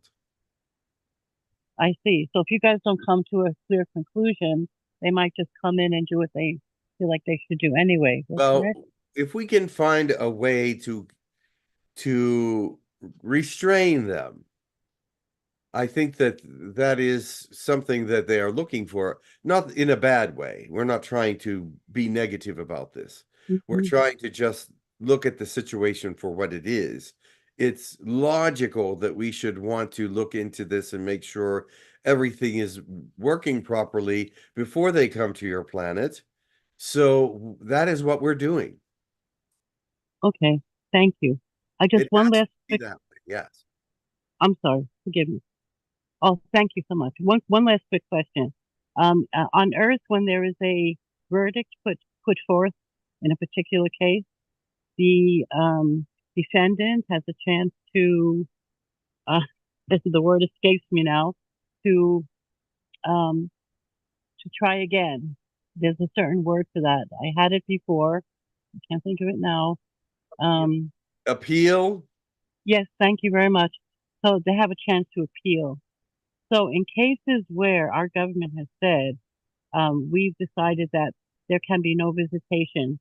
M: I see. So if you guys don't come to a clear conclusion, they might just come in and do what they feel like they should do anyway.
B: Well, if we can find a way to restrain them, I think that that is something that they are looking for, not in a bad way. We're not trying to be negative about this. We're trying to just look at the situation for what it is. It's logical that we should want to look into this and make sure everything is working properly before they come to your planet. So that is what we're doing.
M: Okay, thank you. I just one last quick,
B: that way, yes.
M: I'm sorry, forgive me. Oh, thank you so much. One last quick question. On Earth, when there is a verdict put forth in a particular case, the defendant has a chance to, the word escapes me now, to try again. There's a certain word for that. I had it before. I can't think of it now.
B: Appeal?
M: Yes, thank you very much. So they have a chance to appeal. So in cases where our government has said, we've decided that there can be no visitation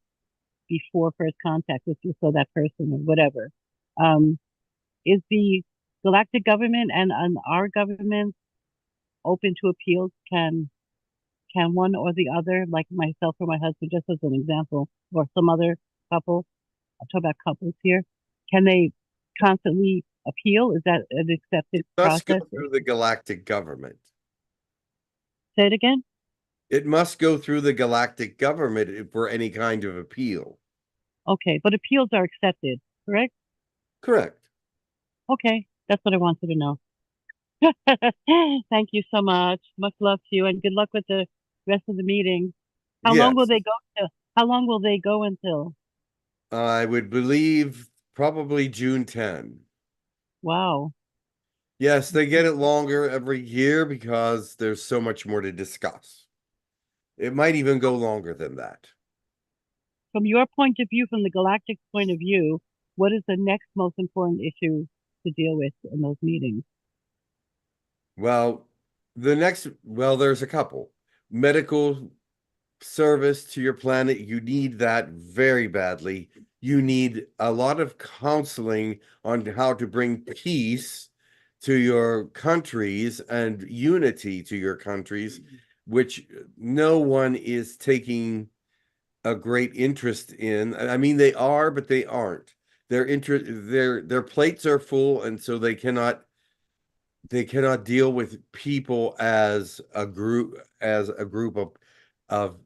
M: before first contact with you, so that person or whatever, is the galactic government and our government open to appeals? Can one or the other, like myself or my husband, just as an example, or some other couple, I'm talking about couples here, can they constantly appeal? Is that an accepted
B: Must
M: process?
B: go through the galactic government.
M: Say it again?
B: It must go through the galactic government for any kind of appeal.
M: Okay, but appeals are accepted, correct?
B: Correct.
M: Okay, that's what I wanted to know. Thank you so much. Much love to you, and good luck with the rest of the meeting. How long will
B: Yes.
M: they go till? How long will they go until?
B: I would believe probably June 10.
M: Wow.
B: Yes, they get it longer every year because there's so much more to discuss. It might even go longer than that.
M: From your point of view, from the galactic point of view, what is the next most important issue to deal with in those meetings?
B: Well, there's a couple. Medical service to your planet, you need that very badly. You need a lot of counseling on how to bring peace to your countries and unity to your countries, which no one is taking a great interest in. I mean, they are, but they aren't. Their plates are full, and so they cannot deal with people as a group of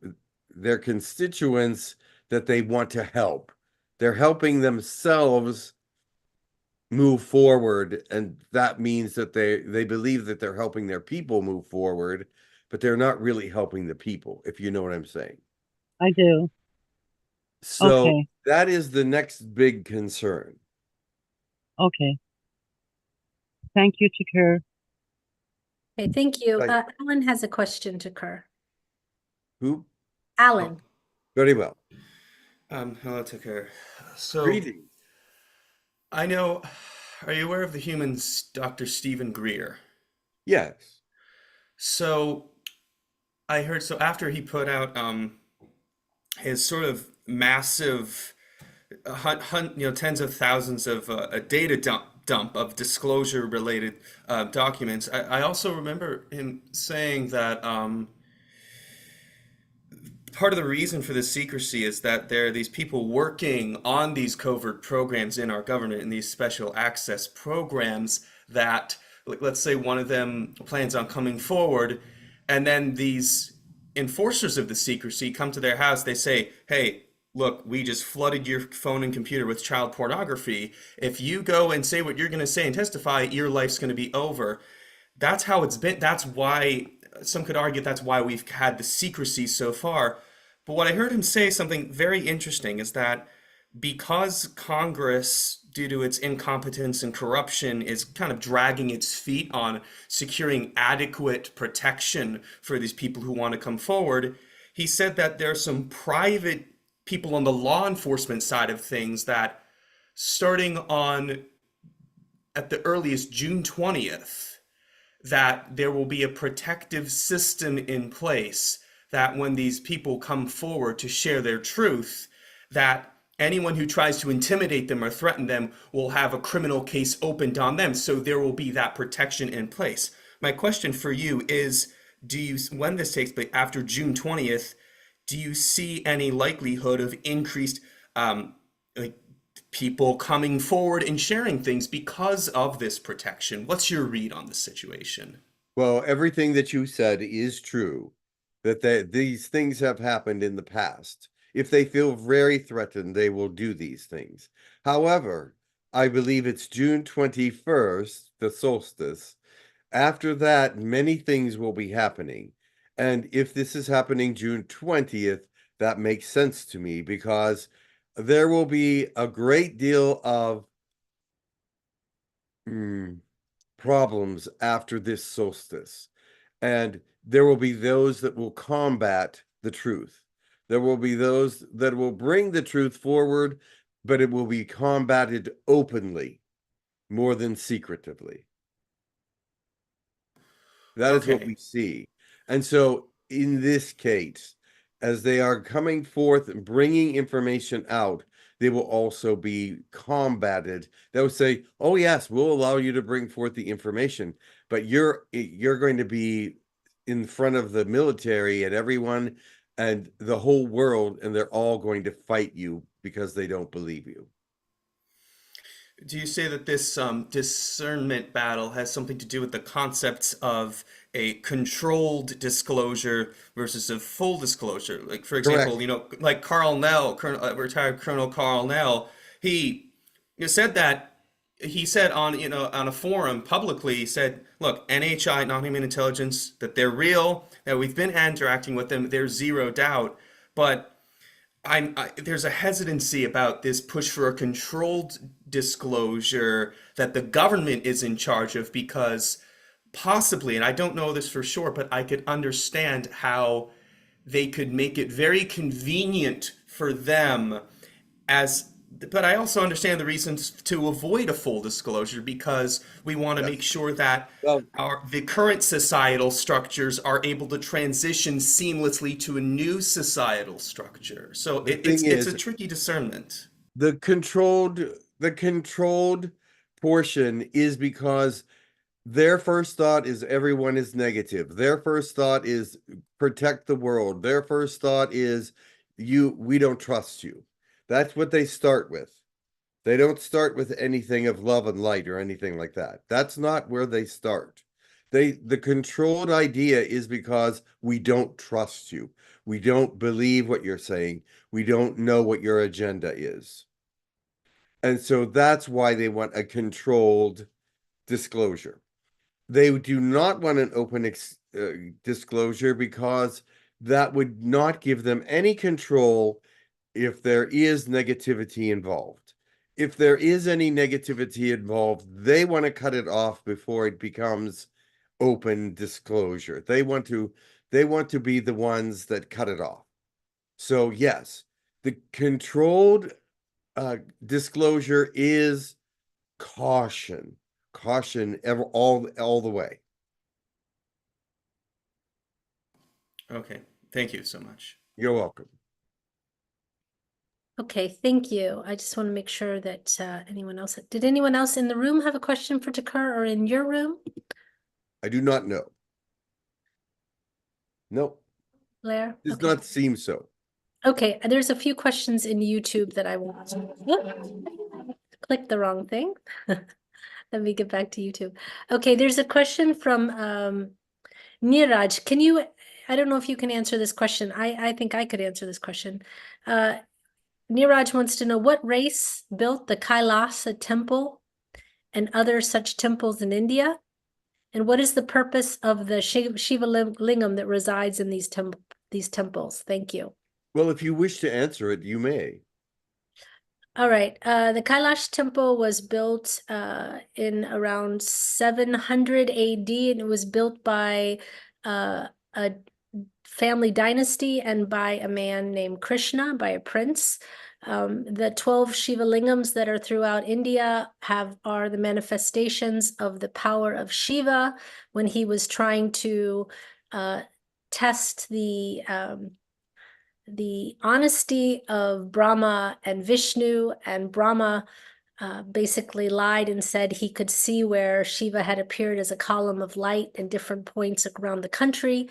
B: their constituents that they want to help. They're helping themselves move forward, and that means that they believe that they're helping their people move forward, but they're not really helping the people, if you know what I'm saying.
M: I do.
B: So
M: okay.
B: That is the next big concern.
M: Okay. Thank you, Chakra.
A: Okay, thank you.
B: Right.
A: Alan has a question to Kerr.
B: Who?
A: Alan.
B: Very well.
K: Hello, Toer. So,
B: Greetings.
K: I know, are you aware of the human's Dr. Stephen Greer?
B: Yes.
K: So, I heard, so after he put out his sort of massive tens of thousands of a data dump of disclosure related documents, I also remember him saying that part of the reason for this secrecy is that there are these people working on these covert programs in our government, in these special access programs that, let's say one of them plans on coming forward, and then these enforcers of the secrecy come to their house. They say, hey, look, we just flooded your phone and computer with child pornography. If you go and say what you're going to say and testify, your life's going to be over. That's how it's been. That's why some could argue that's why we've had the secrecy so far. But what I heard him say, something very interesting, is that because Congress, due to its incompetence and corruption, is kind of dragging its feet on securing adequate protection for these people who want to come forward, he said that there are some private people on the law enforcement side of things that, starting on at the earliest June 20th, that there will be a protective system in place that when these people come forward to share their truth, that anyone who tries to intimidate them or threaten them will have a criminal case opened on them. So there will be that protection in place. My question for you is, when this takes place after June 20th, do you see any likelihood of increased like people coming forward and sharing things because of this protection? What's your read on the situation?
B: Well, everything that you said is true, that these things have happened in the past. If they feel very threatened, they will do these things. However, I believe it's June 21st, the solstice. After that, many things will be happening. And if this is happening June 20th, that makes sense to me because there will be a great deal of problems after this solstice. And there will be those that will combat the truth. There will be those that will bring the truth forward, but it will be combated openly more than secretively. That is what we see. And so in this case, as they are coming forth and bringing information out, they will also be combated. They will say, oh yes, we'll allow you to bring forth the information, but you're going to be in front of the military and everyone and the whole world, and they're all going to fight you because they don't believe you.
K: Do you say that this discernment battle has something to do with the concepts of a controlled disclosure versus a full disclosure? Like, for example,
B: Correct.
K: like Carl Nell, retired Colonel Carl Nell, he said that he said on a forum publicly, he said, look, NHI, non-human intelligence, that they're real, that we've been interacting with them, there's zero doubt, but there's a hesitancy about this push for a controlled disclosure that the government is in charge of, because possibly, and I don't know this for sure, but I could understand how they could make it very convenient for them but I also understand the reasons to avoid a full disclosure, because we want to make sure that the current societal structures are able to transition seamlessly to a new societal structure. So it's a tricky discernment.
B: The controlled portion is because their first thought is everyone is negative. Their first thought is protect the world. Their first thought is we don't trust you. That's what they start with. They don't start with anything of love and light or anything like that. That's not where they start. The controlled idea is because we don't trust you. We don't believe what you're saying. We don't know what your agenda is. And so that's why they want a controlled disclosure. They do not want an open disclosure because that would not give them any control if there is negativity involved. If there is any negativity involved, they want to cut it off before it becomes open disclosure. They want to be the ones that cut it off. So yes, the controlled disclosure is caution all the way.
K: Okay, thank you so much.
B: You're welcome.
A: Okay, thank you. I just want to make sure that did anyone else in the room have a question for Toer, or in your room?
B: I do not know. Nope.
A: Blair?
B: Does not seem so.
A: Okay, there's a few questions in YouTube that I want to click the wrong thing. Let me get back to YouTube. Okay, there's a question from Niraj. I don't know if you can answer this question. I think I could answer this question. Niraj wants to know what race built the Kailasa temple and other such temples in India, And what is the purpose of the Shiva lingam that resides in these temples? Thank you.
B: Well, if you wish to answer it, you may.
A: All right. The Kailash temple was built in around 700 AD, and it was built by a family dynasty and by a man named Krishna, by a prince. The 12 Shiva lingams that are throughout India are the manifestations of the power of Shiva when he was trying to test the honesty of Brahma and Vishnu, and Brahma basically lied and said he could see where Shiva had appeared as a column of light in different points around the country.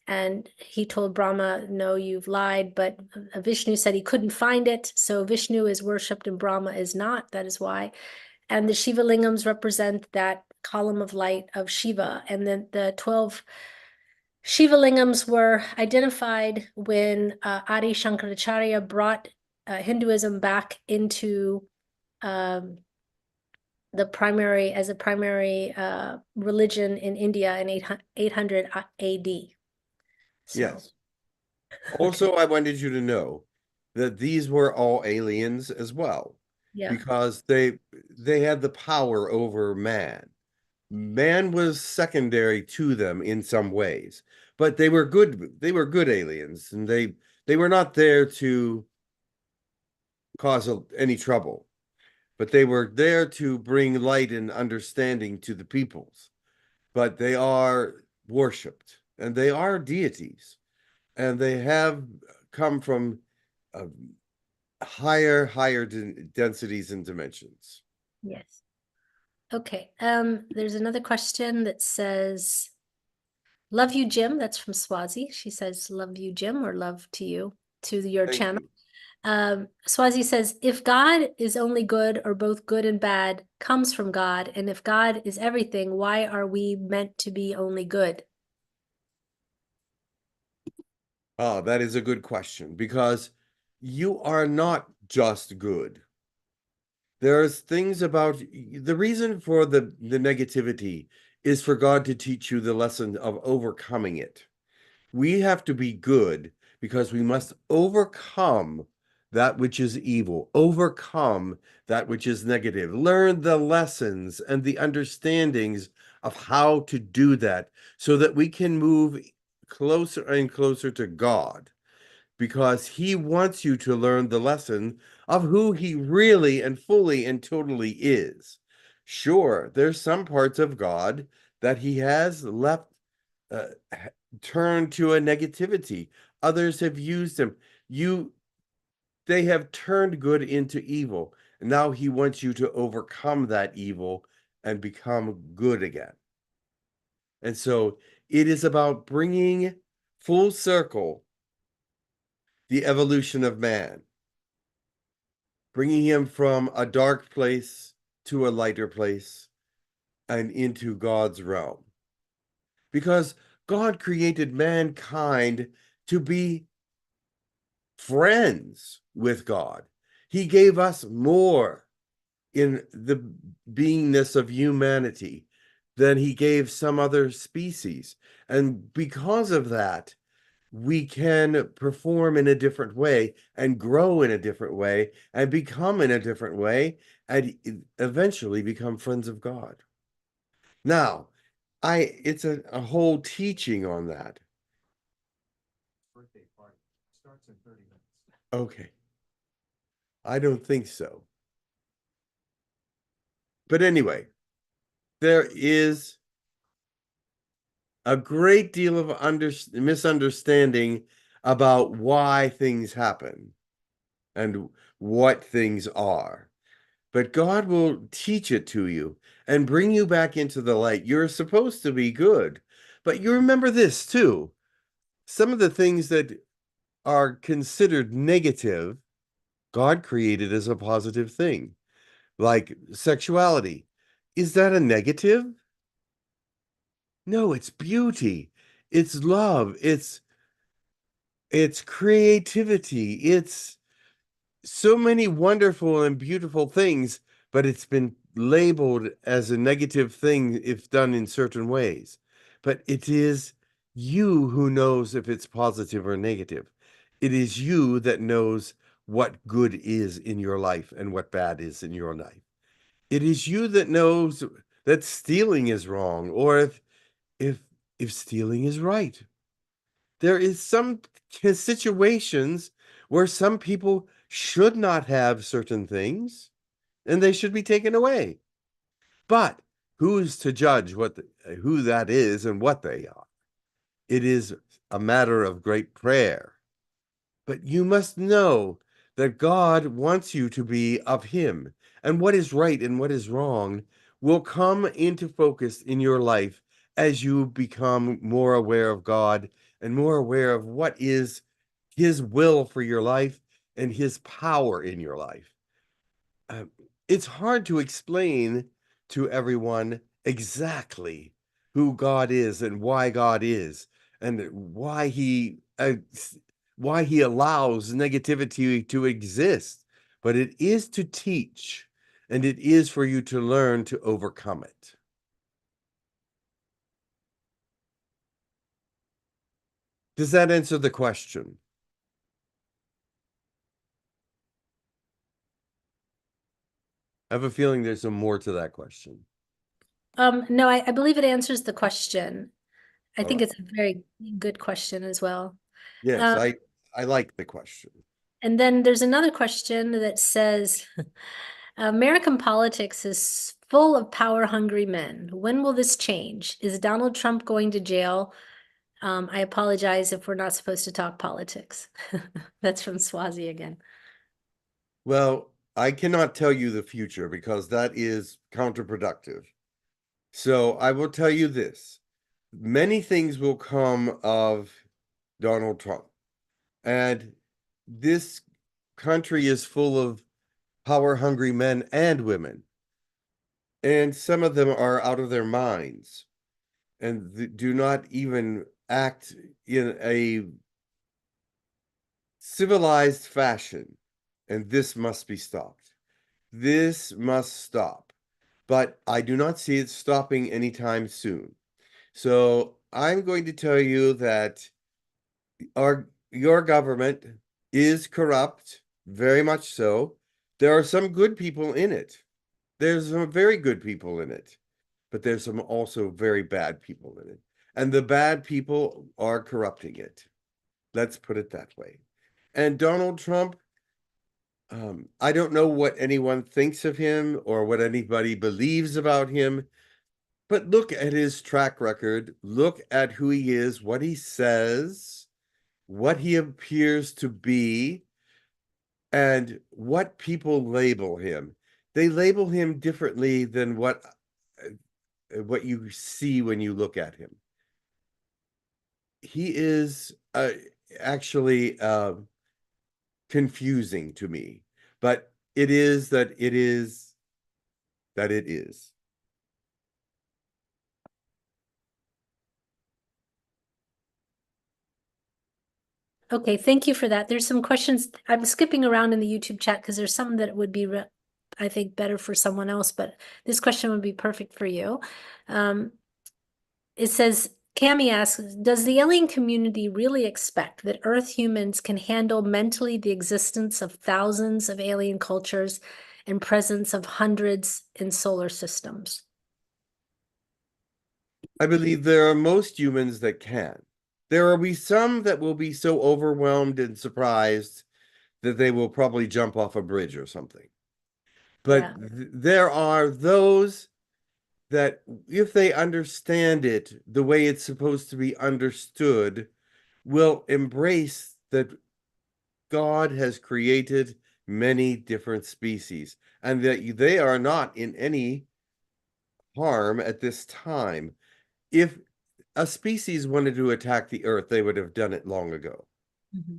A: And he told Brahma, no, you've lied. But Vishnu said he couldn't find it. So Vishnu is worshipped and Brahma is not. That is why. And the Shiva lingams represent that column of light of Shiva. And then the 12 Shiva lingams were identified when Adi Shankaracharya brought Hinduism back into the primary religion in India in 800 AD. So,
B: Yes. Also, I wanted you to know that these were all aliens as well,
A: yeah.
B: because they had the power over man. Man was secondary to them in some ways, but they were good aliens, and they were not there to cause any trouble, but they were there to bring light and understanding to the peoples. But they are worshipped, and they are deities, and they have come from higher densities and dimensions.
A: Yes. Okay. There's another question that says, "Love you, Jim." That's from Swazi. She says, "Love you, Jim," or "Love to you," to your
B: Thank
A: channel.
B: you.
A: Swazi says, "If God is only good, or both good and bad comes from God, and if God is everything, why are we meant to be only good?"
B: Oh, that is a good question, because you are not just good. There's things about the reason for the negativity is for God to teach you the lesson of overcoming it. We have to be good because we must overcome that which is evil, overcome that which is negative, learn the lessons and the understandings of how to do that so that we can move closer and closer to God, because he wants you to learn the lesson of who he really and fully and totally is. Sure, there's some parts of God that he has left turned to a negativity. Others have used them. They have turned good into evil. And now he wants you to overcome that evil and become good again. And so it is about bringing full circle the evolution of man, bringing him from a dark place to a lighter place and into God's realm. Because God created mankind to be friends with God. He gave us more in the beingness of humanity than he gave some other species. And because of that, we can perform in a different way and grow in a different way and become in a different way and eventually become friends of God. Now, it's a whole teaching on that. Birthday party starts in 30 minutes. Okay. I don't think so. But anyway, there is a great deal of misunderstanding about why things happen and what things are. But God will teach it to you and bring you back into the light. You're supposed to be good. But you remember this too. Some of the things that are considered negative, God created as a positive thing, like sexuality. Is that a negative? No, it's beauty. It's love. It's creativity. It's so many wonderful and beautiful things, but it's been labeled as a negative thing if done in certain ways, but it is you who knows if it's positive or negative. It is you that knows what good is in your life and what bad is in your life. It is you that knows that stealing is wrong, or if if stealing is right. There is some situations where some people should not have certain things and they should be taken away. But who's to judge who that is and what they are? It is a matter of great prayer. But you must know that God wants you to be of Him, and what is right and what is wrong will come into focus in your life as you become more aware of God and more aware of what is His will for your life and His power in your life. Uh, it's hard to explain to everyone exactly who God is and why God is and why he allows negativity to exist, but it is to teach and it is for you to learn to overcome it. Does that answer the question? I have a feeling there's some more to that question.
A: No, I believe it answers the question. I
B: All
A: think
B: right.
A: it's a very good question as well.
B: Yes, I like the question.
A: And then there's another question that says, American politics is full of power-hungry men. When will this change? Is Donald Trump going to jail? I apologize if we're not supposed to talk politics. That's from Swazi again.
B: Well, I cannot tell you the future because that is counterproductive. So I will tell you this. Many things will come of Donald Trump. And this country is full of power-hungry men and women. And some of them are out of their minds and do not even act in a civilized fashion. And this must be stopped. This must stop. But I do not see it stopping anytime soon. So I'm going to tell you that your government is corrupt, very much so. There are some good people in it. There's some very good people in it, but there's some also very bad people in it. And the bad people are corrupting it. Let's put it that way. And Donald Trump, I don't know what anyone thinks of him or what anybody believes about him, but look at his track record. Look at who he is, what he says, what he appears to be, and what people label him. They label him differently than what you see when you look at him. He is actually confusing to me, but it is that it is that it is.
A: Okay, thank you for that. There's some questions. I'm skipping around in the YouTube chat because there's some that would be, I think, better for someone else, but this question would be perfect for you. It says, Cami asks, does the alien community really expect that Earth humans can handle mentally the existence of thousands of alien cultures and presence of hundreds in solar systems?
B: I believe there are most humans that can. There will be some that will be so overwhelmed and surprised that they will probably jump off a bridge or something. But there are those that, if they understand it the way it's supposed to be understood, will embrace that God has created many different species and that they are not in any harm at this time. If a species wanted to attack the Earth, they would have done it long ago.
A: Mm-hmm.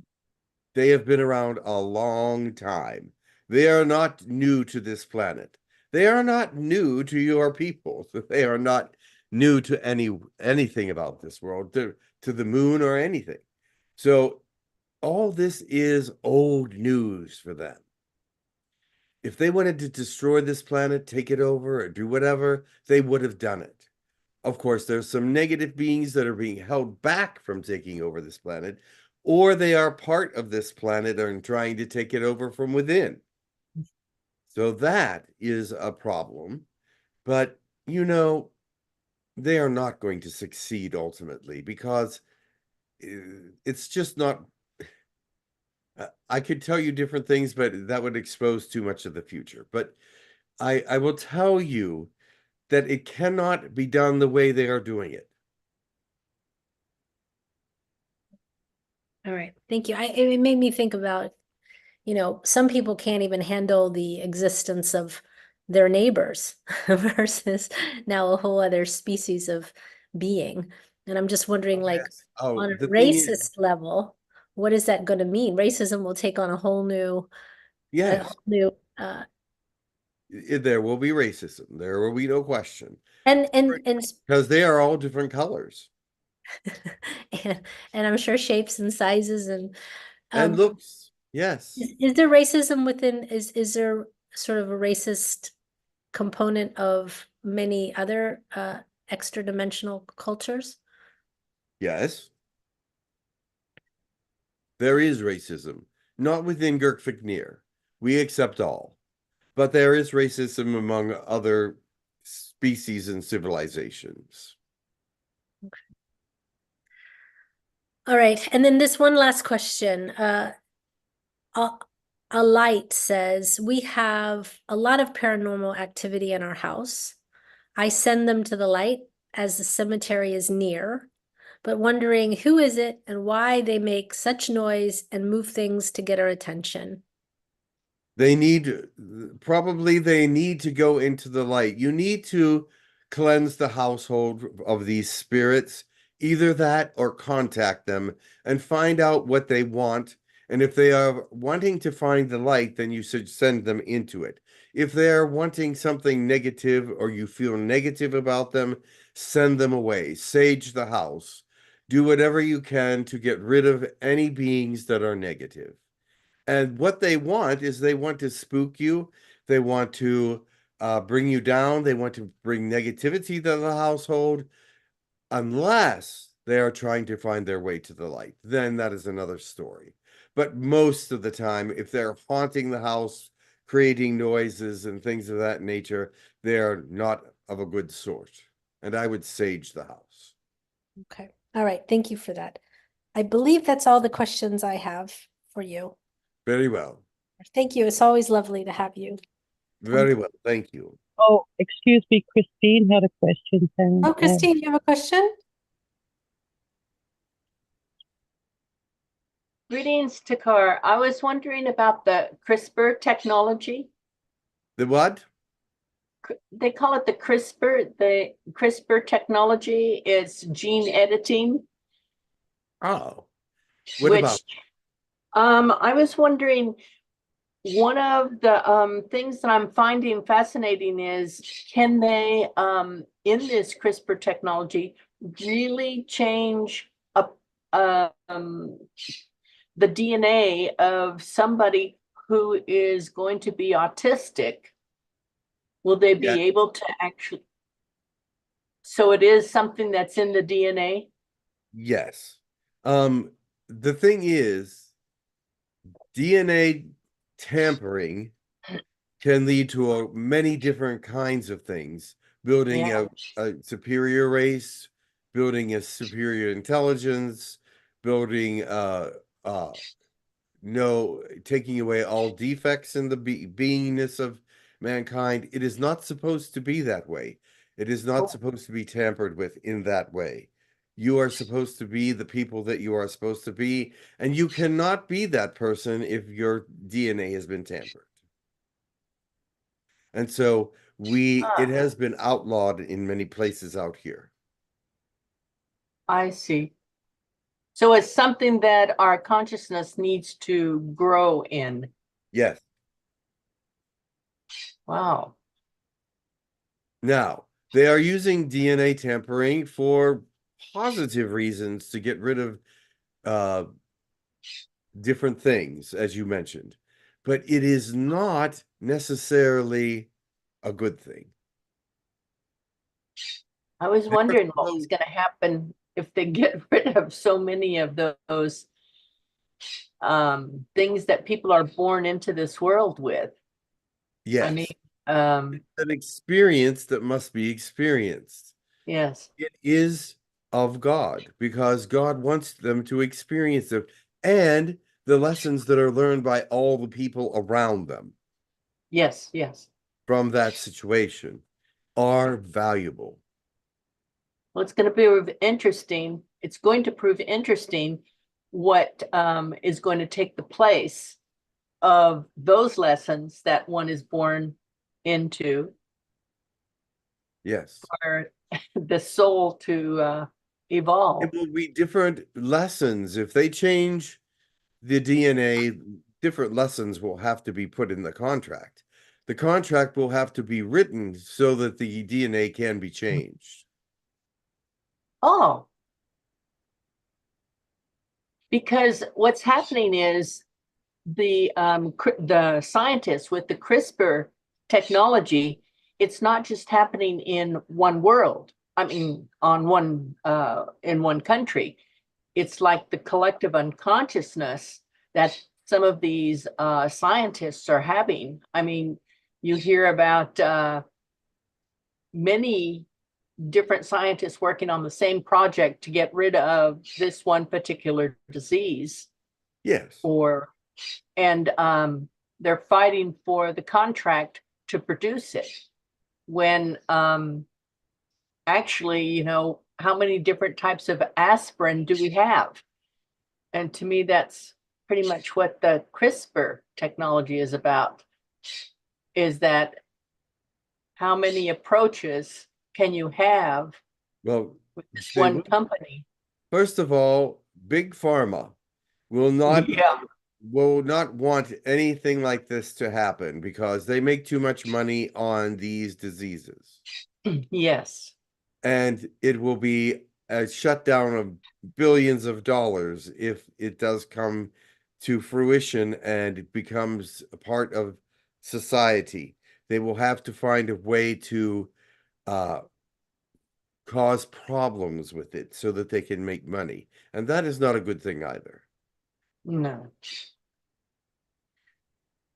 B: They have been around a long time. They are not new to this planet. They are not new to your people. They are not new to anything about this world, to the moon or anything. So all this is old news for them. If they wanted to destroy this planet, take it over, or do whatever, they would have done it. Of course, there's some negative beings that are being held back from taking over this planet, or they are part of this planet and trying to take it over from within. So that is a problem. But, you know, they are not going to succeed ultimately because it's just not. I could tell you different things, but that would expose too much of the future. But I will tell you that it cannot be done the way they are doing it.
A: All right. Thank you. It made me think about, some people can't even handle the existence of their neighbors versus now a whole other species of being. And I'm just wondering, like,
B: Yes. Oh,
A: on a
B: the thing is,
A: racist level, what is that going to mean? Racism will take on a whole new,
B: yes,
A: uh,
B: there will be racism. There will be no question
A: and
B: because they are all different colors
A: and I'm sure shapes and sizes and
B: and
A: um
B: looks. Yes,
A: is there racism within is there sort of a racist component of many other extra dimensional cultures?
B: yes, there is racism, not within Gurkviknir. We accept all, but there is racism among other species and civilizations.
A: All right, and then this one last question. A, a light says, we have a lot of paranormal activity in our house. I send them to the light as the cemetery is near, but wondering who is it and why they make such noise and move things to get our attention.
B: They probably need to go into the light. You need to cleanse the household of these spirits, either that or contact them and find out what they want. And if they are wanting to find the light, then you should send them into it. If they are wanting something negative or you feel negative about them, send them away. Sage the house. Do whatever you can to get rid of any beings that are negative. And what they want is they want to spook you. They want to bring you down. They want to bring negativity to the household, unless they are trying to find their way to the light. Then that is another story. But most of the time, if they're haunting the house, creating noises and things of that nature, they're not of a good sort. And I would sage the house.
A: Okay. All right. Thank you for that. I believe that's all the questions I have for you.
B: Very well.
A: Thank you. It's always lovely to have you.
B: Very well. Thank you.
M: Oh, excuse me, Christine had a question.
A: Oh, Christine, you have a question?
N: Greetings, Takar. I was wondering about the CRISPR technology.
B: The what?
N: They call it the CRISPR. The CRISPR technology is gene editing.
B: Oh, what about?
N: I was wondering, one of the things that I'm finding fascinating is, can they, in this CRISPR technology, really change the DNA of somebody who is going to be autistic? Will they be able to actually? So it is something that's in the DNA?
B: Yes. The thing is, DNA tampering can lead to many different kinds of things. Building a superior race, building a superior intelligence, building taking away all defects in the beingness of mankind. It is not supposed to be that way. It is not supposed to be tampered with in that way. You are supposed to be the people that you are supposed to be, and you cannot be that person if your DNA has been tampered. And so it has been outlawed in many places out here.
N: I see. So it's something that our consciousness needs to grow in.
B: Yes.
N: Wow.
B: Now, they are using DNA tampering for positive reasons to get rid of different things, as you mentioned. but it is not necessarily a good thing.
N: I was wondering what was
B: so-
N: going to happen if they get rid of so many of those things that people are born into this world with.
B: Yes.
N: I mean,
B: it's an experience that must be experienced.
N: yes.
B: It is of God because God wants them to experience it and the lessons that are learned by all the people around them
N: Yes, yes.
B: from that situation are valuable.
N: Well, it's going to be interesting. It's going to prove interesting what is going to take the place of those lessons that one is born into
B: Yes.
N: for the soul to evolve.
B: It will be different lessons. If they change the DNA, different lessons will have to be put in the contract. The contract will have to be written so that the DNA can be changed.
N: Oh. Because what's happening is the scientists with the CRISPR technology, it's not just happening in one world. I mean, on one in one country. It's like the collective unconsciousness that some of these scientists are having. I mean, you hear about many different scientists working on the same project to get rid of this one particular disease.
B: Yes.
N: And they're fighting for the contract to produce it. When actually, you know, how many different types of aspirin do we have? And to me, that's pretty much what the CRISPR technology is about, is that how many approaches can you have
B: Well,
N: with this one company?
B: First of all, Big Pharma will not want anything like this to happen because they make too much money on these diseases.
N: Yes.
B: And it will be a shutdown of billions of dollars if it does come to fruition and it becomes a part of society. They will have to find a way to cause problems with it so that they can make money. And that is not a good thing either.
N: No.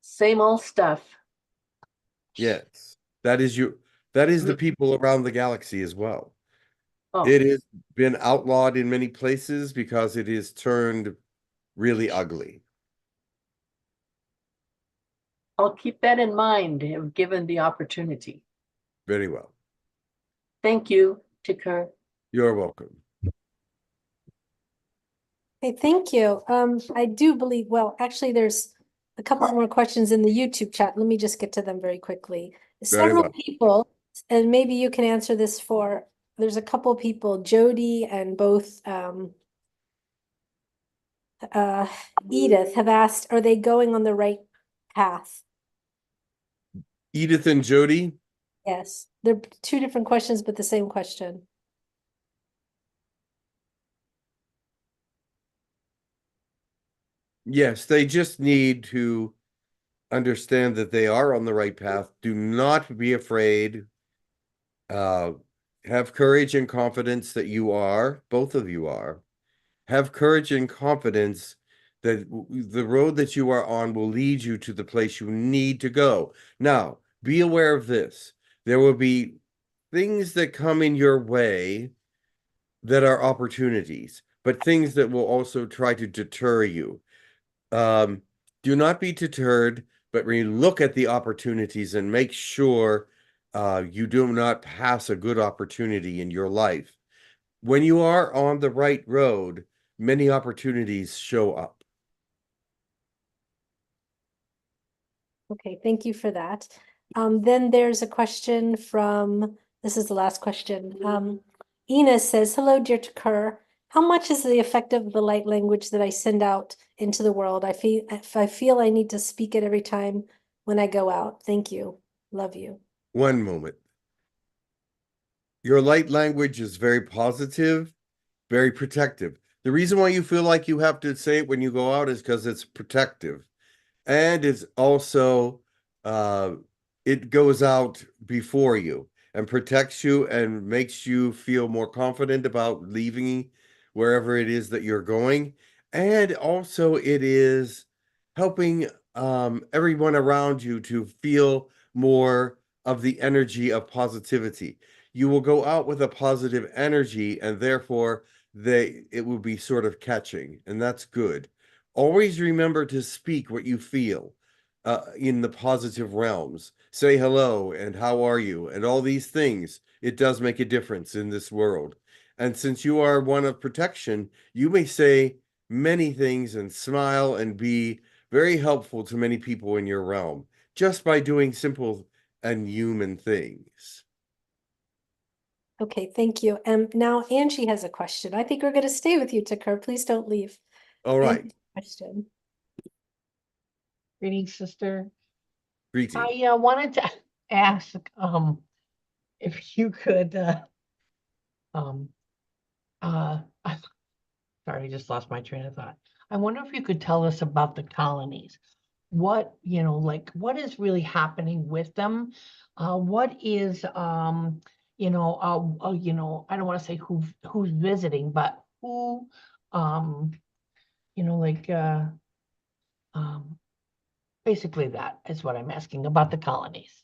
N: Same old stuff.
B: Yes. That is the people around the galaxy as well.
N: Oh.
B: It has been outlawed in many places because it is turned really ugly.
N: I'll keep that in mind if given the opportunity.
B: Very well.
N: Thank you, Toer.
B: You're welcome.
A: Okay, thank you. I do believe, well, actually, there's a couple more questions in the YouTube chat. Let me just get to them very quickly.
B: Very
A: Several
B: well.
A: people, and maybe you can answer this for, there's a couple people, Jody and both Edith have asked, are they going on the right path?
B: Edith and Jody?
A: Yes, they're two different questions, but the same question.
B: Yes, they just need to understand that they are on the right path. Do not be afraid. Have courage and confidence that you are, both of you are. Have courage and confidence that the road that you are on will lead you to the place you need to go. Now, be aware of this. There will be things that come in your way that are opportunities, but things that will also try to deter you. Do not be deterred, but look at the opportunities and make sure you do not pass a good opportunity in your life. When you are on the right road, many opportunities show up.
A: Okay, thank you for that. Then there's a question from, this is the last question. Ina says, hello, dear Toer. How much is the effect of the light language that I send out into the world? I feel I need to speak it every time when I go out. Thank you. Love you.
B: One moment. Your light language is very positive, very protective. The reason why you feel like you have to say it when you go out is because it's protective. And it's also it goes out before you and protects you and makes you feel more confident about leaving wherever it is that you're going. And also it is helping everyone around you to feel more of the energy of positivity. You will go out with a positive energy, and therefore it will be sort of catching, and that's good. Always remember to speak what you feel in the positive realms. Say hello and how are you and all these things. It does make a difference in this world. And since you are one of protection, you may say many things and smile and be very helpful to many people in your realm just by doing simple and human things.
A: Okay, thank you. And now Angie has a question. I think we're going to stay with you, Toer. Please don't leave.
B: All right.
A: Question.
C: Greetings, sister.
B: Greetings.
C: I wanted to ask if you could sorry, I just lost my train of thought. I wonder if you could tell us about the colonies. What, like what is really happening with them? What is I don't want to say who's visiting, but who like basically that is what I'm asking about the colonies.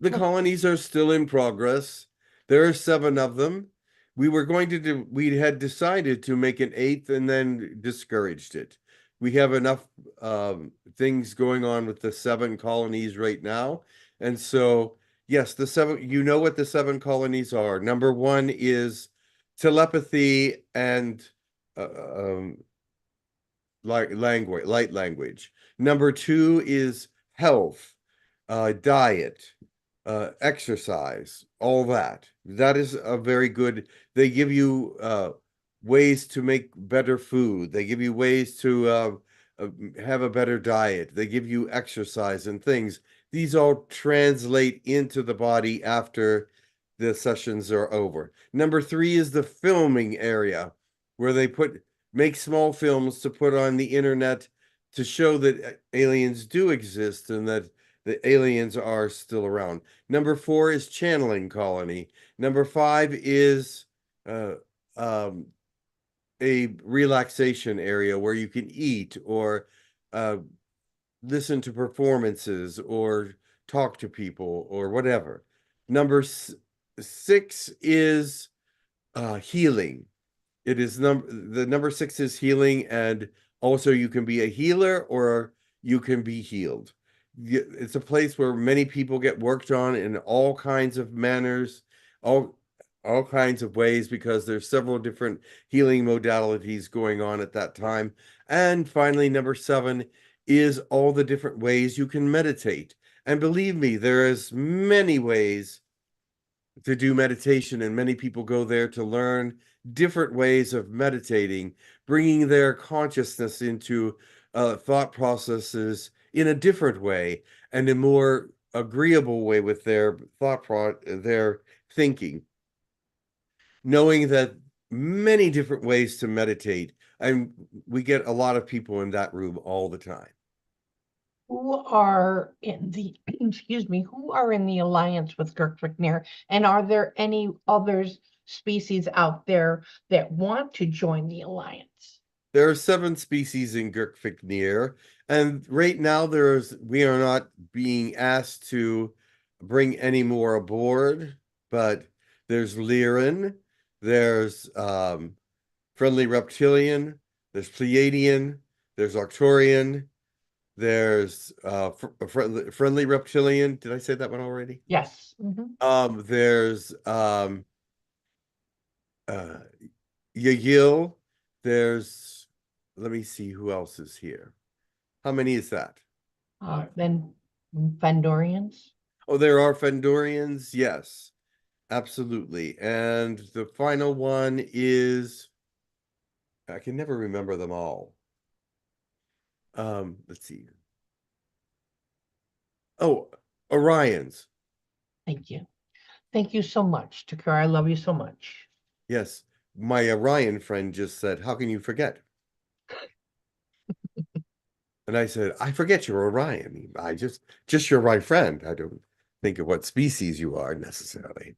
B: The colonies are still in progress. There are 7 of them. We had decided to make an 8th and then discouraged it. We have enough things going on with the 7 colonies right now. And so, yes, the 7, you know what the 7 colonies are. Number 1 is telepathy and light language. Number 2 is health, diet, exercise, all that. That is a very good. They give you ways to make better food. They give you ways to have a better diet. They give you exercise and things. These all translate into the body after the sessions are over. Number 3 is the filming area, where they make small films to put on the internet to show that aliens do exist and that the aliens are still around. Number 4 is channeling colony. Number 5 is a relaxation area where you can eat or listen to performances or talk to people or whatever. Number 6 is healing. It is the number 6 is healing, and also you can be a healer or you can be healed. It's a place where many people get worked on in all kinds of manners, all kinds of ways, because there's several different healing modalities going on at that time. And finally, number 7 is all the different ways you can meditate. And believe me, there is many ways to do meditation, and many people go there to learn different ways of meditating, bringing their consciousness into thought processes in a different way and a more agreeable way with their their thinking, knowing that many different ways to meditate, and we get a lot of people in that room all the time.
C: Who are in the excuse me, who are in the alliance with Girkviknir, and are there any other species out there that want to join the alliance?
B: There are 7 species in Girkviknir, and right now we are not being asked to bring any more aboard, but there's Lyran, there's Friendly Reptilian, there's Pleiadian, there's Arcturian, there's Friendly Reptilian. Did I say that one already?
C: Yes.
B: There's Yagyl, there's, let me see who else is here. How many is that?
C: Then Fandorians.
B: Oh, there are Fandorians, yes, absolutely. And the final one is, I can never remember them all. Let's see. Oh, Orions.
C: Thank you. Thank you so much, Toer. I love you so much.
B: Yes, my Orion friend just said, how can you forget? And I said, I forget you're Orion. I just you're my friend. I don't think of what species you are necessarily.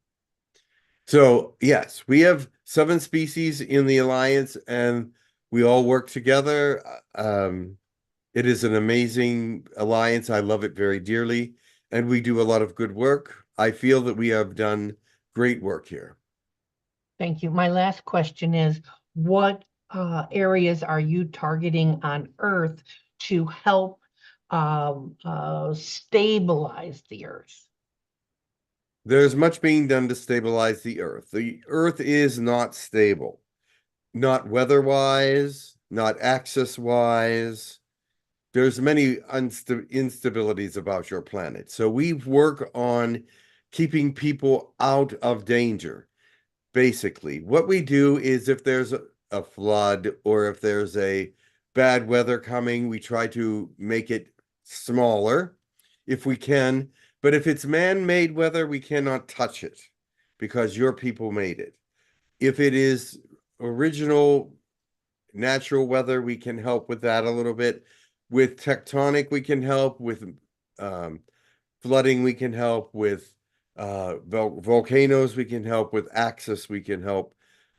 B: So yes, we have 7 species in the alliance, and we all work together. It is an amazing alliance. I love it very dearly, and we do a lot of good work. I feel that we have done great work here.
C: Thank you. My last question is, what areas are you targeting on Earth to help stabilize the Earth?
B: There's much being done to stabilize the Earth. The Earth is not stable, not weather-wise, not access-wise. There's many instabilities about your planet. So we work on keeping people out of danger. Basically, what we do is if there's a flood or if there's a bad weather coming, we try to make it smaller if we can. But if it's man-made weather, we cannot touch it because your people made it. If it is original natural weather, we can help with that a little bit. With tectonic, we can help with flooding, we can help with volcanoes, we can help with axis, we can help.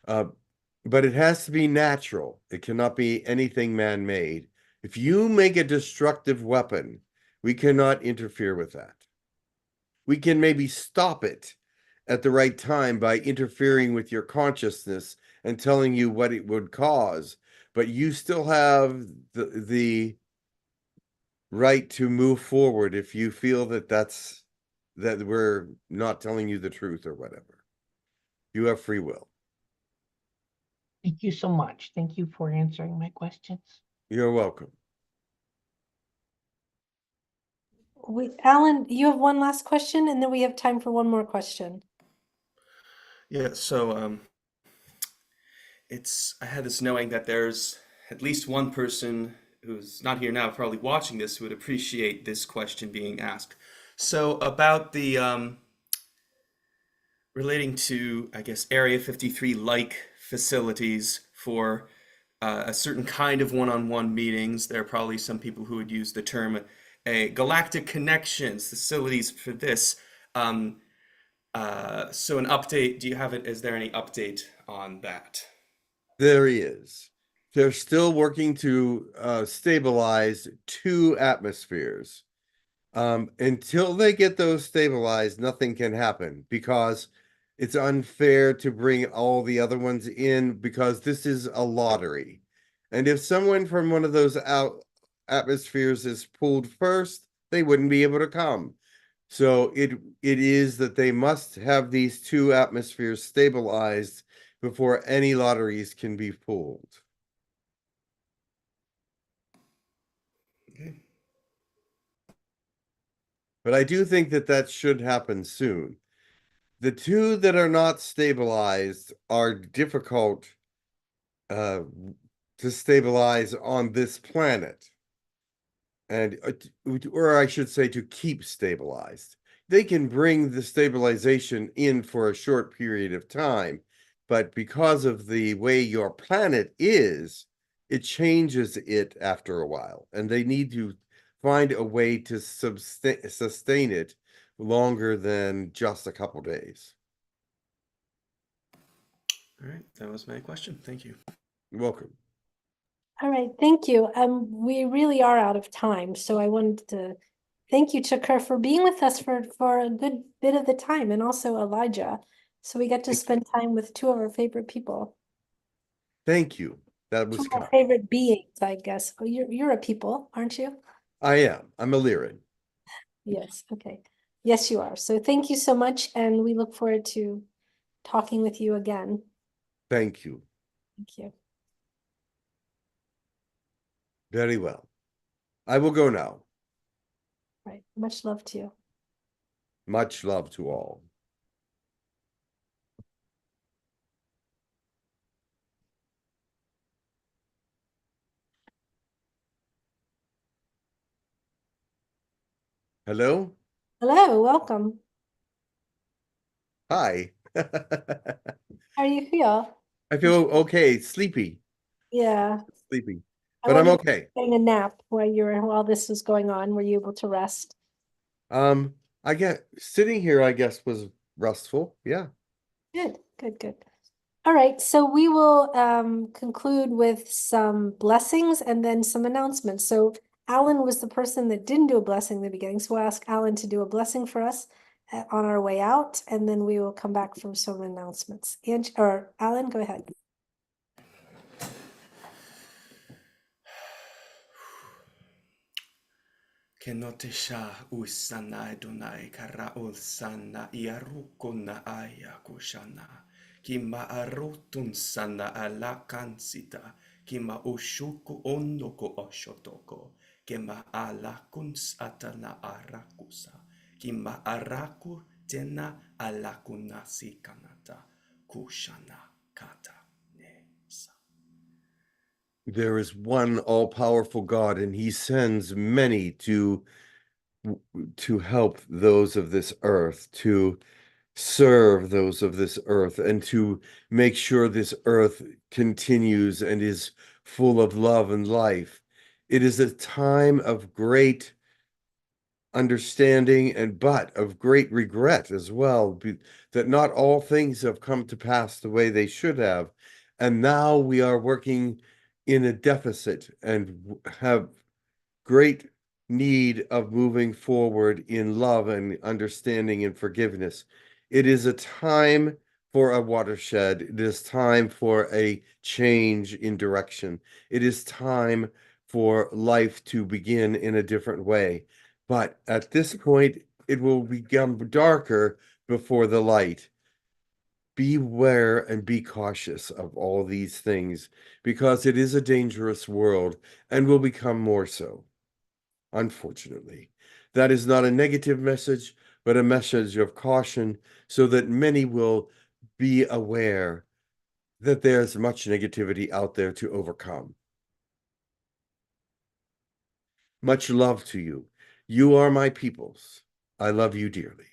B: But it has to be natural. It cannot be anything man-made. If you make a destructive weapon, we cannot interfere with that. We can maybe stop it at the right time by interfering with your consciousness and telling you what it would cause, but you still have the right to move forward if you feel that that we're not telling you the truth or whatever. You have free will.
C: Thank you so much. Thank you for answering my questions.
B: You're welcome.
A: Alan, you have one last question, and then we have time for one more question.
K: Yeah, so I had this knowing that there's at least one person who's not here now, probably watching this, who would appreciate this question being asked. So about the relating to, I guess, Area 53-like facilities for a certain kind of one-on-one meetings. There are probably some people who would use the term galactic connections, facilities for this. So an update, do you have it? Is there any update on that?
B: There is. They're still working to stabilize 2 atmospheres. Until they get those stabilized, nothing can happen because it's unfair to bring all the other ones in because this is a lottery. And if someone from one of those atmospheres is pulled first, they wouldn't be able to come. So it is that they must have these 2 atmospheres stabilized before any lotteries can be pulled.
K: Okay.
B: But I do think that should happen soon. The 2 that are not stabilized are difficult to stabilize on this planet. And or I should say to keep stabilized. They can bring the stabilization in for a short period of time, but because of the way your planet is, it changes it after a while, and they need to find a way to sustain it longer than just a couple days.
K: All right, that was my question. Thank you.
B: You're welcome.
A: All right, thank you. We really are out of time, so I wanted to thank you, Chakra, for being with us for a good bit of the time, and also Elijah. So we got to spend time with 2 of our favorite people.
B: Thank you. That
A: 2
B: was
A: of our
B: kind.
A: favorite beings, I guess. Oh, you're a people, aren't you?
B: I am. I'm a Lyran.
A: Yes, okay. Yes, you are. So thank you so much, and we look forward to talking with you again.
B: Thank you.
A: Thank you.
B: Very well. I will go now.
A: Right. Much love to you.
B: Much love to all. Hello?
A: Hello, welcome.
B: Hi.
A: How do you feel?
B: I feel okay, sleepy.
A: Yeah.
B: Sleepy. but I'm
A: wondered if
B: okay.
A: you were getting a nap while this was going on. Were you able to rest?
B: I get sitting here, I guess, was restful. Yeah.
A: Good, good, good. All right, so we will conclude with some blessings and then some announcements. So Alan was the person that didn't do a blessing in the beginning, so we'll ask Alan to do a blessing for us on our way out, and then we will come back for some announcements. Alan, go ahead.
K: Kenotesha usana Adonai kara ulsana iarukona aya kushana. Kima arutun sana ala kansita. Kima ushuku ondoko oshotoko. Kima ala kuns atana arakusa. Kima araku tena alakunasi kanata. Kushana kata.
B: There is one all-powerful God, and he sends many to help those of this earth, to serve those of this earth, and to make sure this earth continues and is full of love and life. It is a time of great understanding but of great regret as well, that not all things have come to pass the way they should have. And now we are working in a deficit and have great need of moving forward in love and understanding and forgiveness. It is a time for a watershed. It is time for a change in direction. It is time for life to begin in a different way. But at this point, it will become darker before the light. Beware and be cautious of all these things, because it is a dangerous world and will become more so. Unfortunately, that is not a negative message, but a message of caution, so that many will be aware that there's much negativity out there to overcome. Much love to you. You are my peoples. I love you dearly.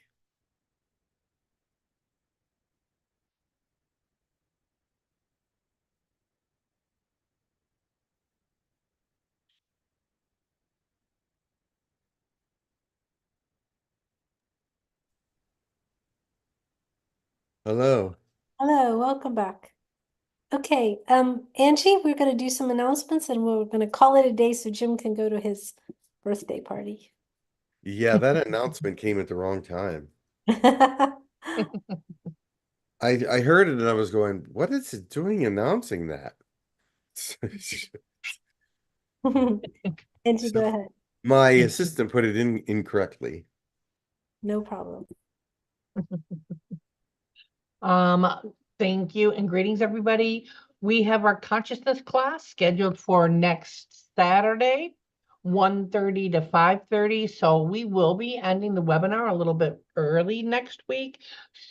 B: Hello.
A: Hello, welcome back. Okay, Angie, we're gonna do some announcements and we're gonna call it a day so Jim can go to his birthday party.
B: Yeah, that announcement came at the wrong time. I heard it and I was going, what is it doing announcing that?
A: Angie, go ahead.
B: My assistant put it in incorrectly.
A: No problem.
C: Thank you and greetings, everybody. We have our consciousness class scheduled for next Saturday, 1:30 to 5:30. So we will be ending the webinar a little bit early next week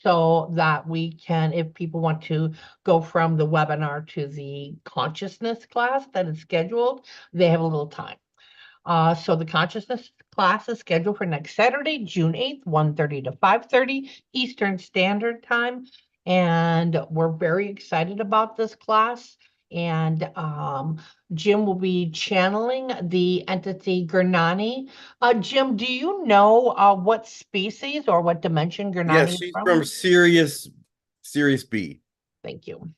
C: so that we can, if people want to go from the webinar to the consciousness class that is scheduled, they have a little time. So the consciousness class is scheduled for next Saturday, June 8th, 1:30 to 5:30 Eastern Standard Time. And we're very excited about this class. And Jim will be channeling the entity Gurnani. Jim, do you know what species or what dimension Gurnani
B: Yes,
C: is
B: she's
C: from?
B: from Sirius B.
C: Thank you.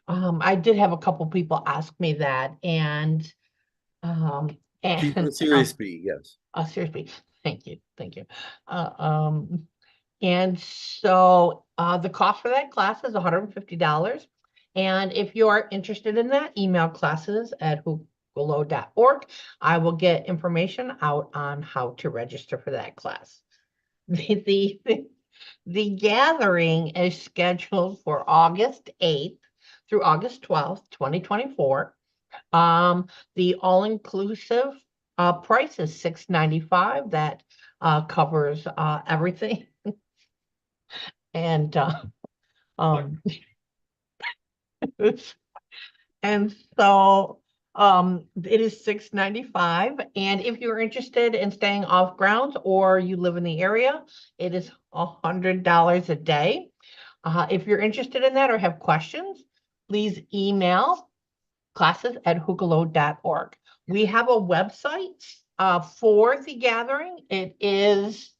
C: I did have a couple people ask me that, and
B: She's from Sirius B, yes.
C: Seriously, thank you, thank you. And so the cost for that class is $150. And if you are interested in that, email classes@hucolo.org. I will get information out on how to register for that class. The gathering is scheduled for August 8th through August 12th, 2024. The all-inclusive price is $695. That covers everything. And and so it is $695. And if you're interested in staying off grounds or you live in the area, it is $100 a day. If you're interested in that or have questions, please email classes@hucolo.org. We have a website for the gathering. It is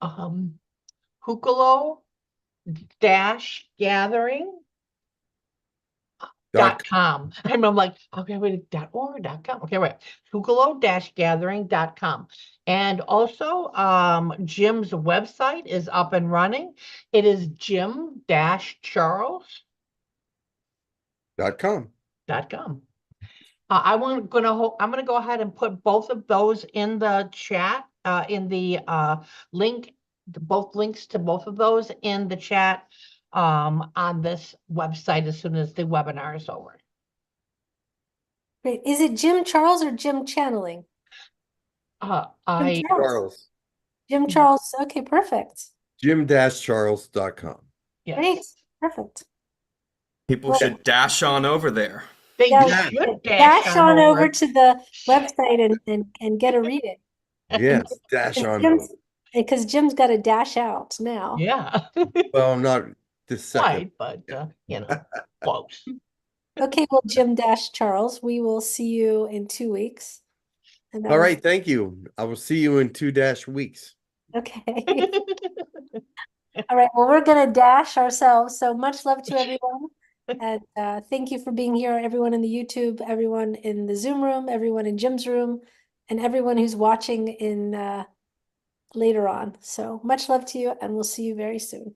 C: hucolo-gathering.com. I'm like, okay, wait, .org.com. Okay, right. Hucolo-gathering.com. And also, Jim's website is up and running. It is jim-charles.com.
B: .com.
C: I'm gonna go ahead and put both of those in the chat, in the link, both links to both of those in the chat on this website as soon as the webinar is over.
A: Great. Is it Jim Charles or Jim Channeling? Jim Charles.
B: Charles.
A: Jim Charles. Okay, perfect.
B: Jim-charles.com.
C: Yes.
A: Great. Perfect.
K: People
A: Well,
K: should dash on over there.
C: They
A: Yeah,
C: should
A: dash on over to the website and get a reading.
B: Yes, dash on over.
A: Because Jim's got to dash out now.
C: Yeah.
B: Well, not this second.
C: Right, but you know, close.
A: Okay, well, Jim dash Charles, we will see you in 2 weeks. And that
B: All
A: was-
B: right, thank you. I will see you in 2 weeks.
A: Okay. All right, well, we're gonna dash ourselves. So much love to everyone. And thank you for being here, everyone in the YouTube, everyone in the Zoom room, everyone in Jim's room, and everyone who's watching in later on. So much love to you, and we'll see you very soon.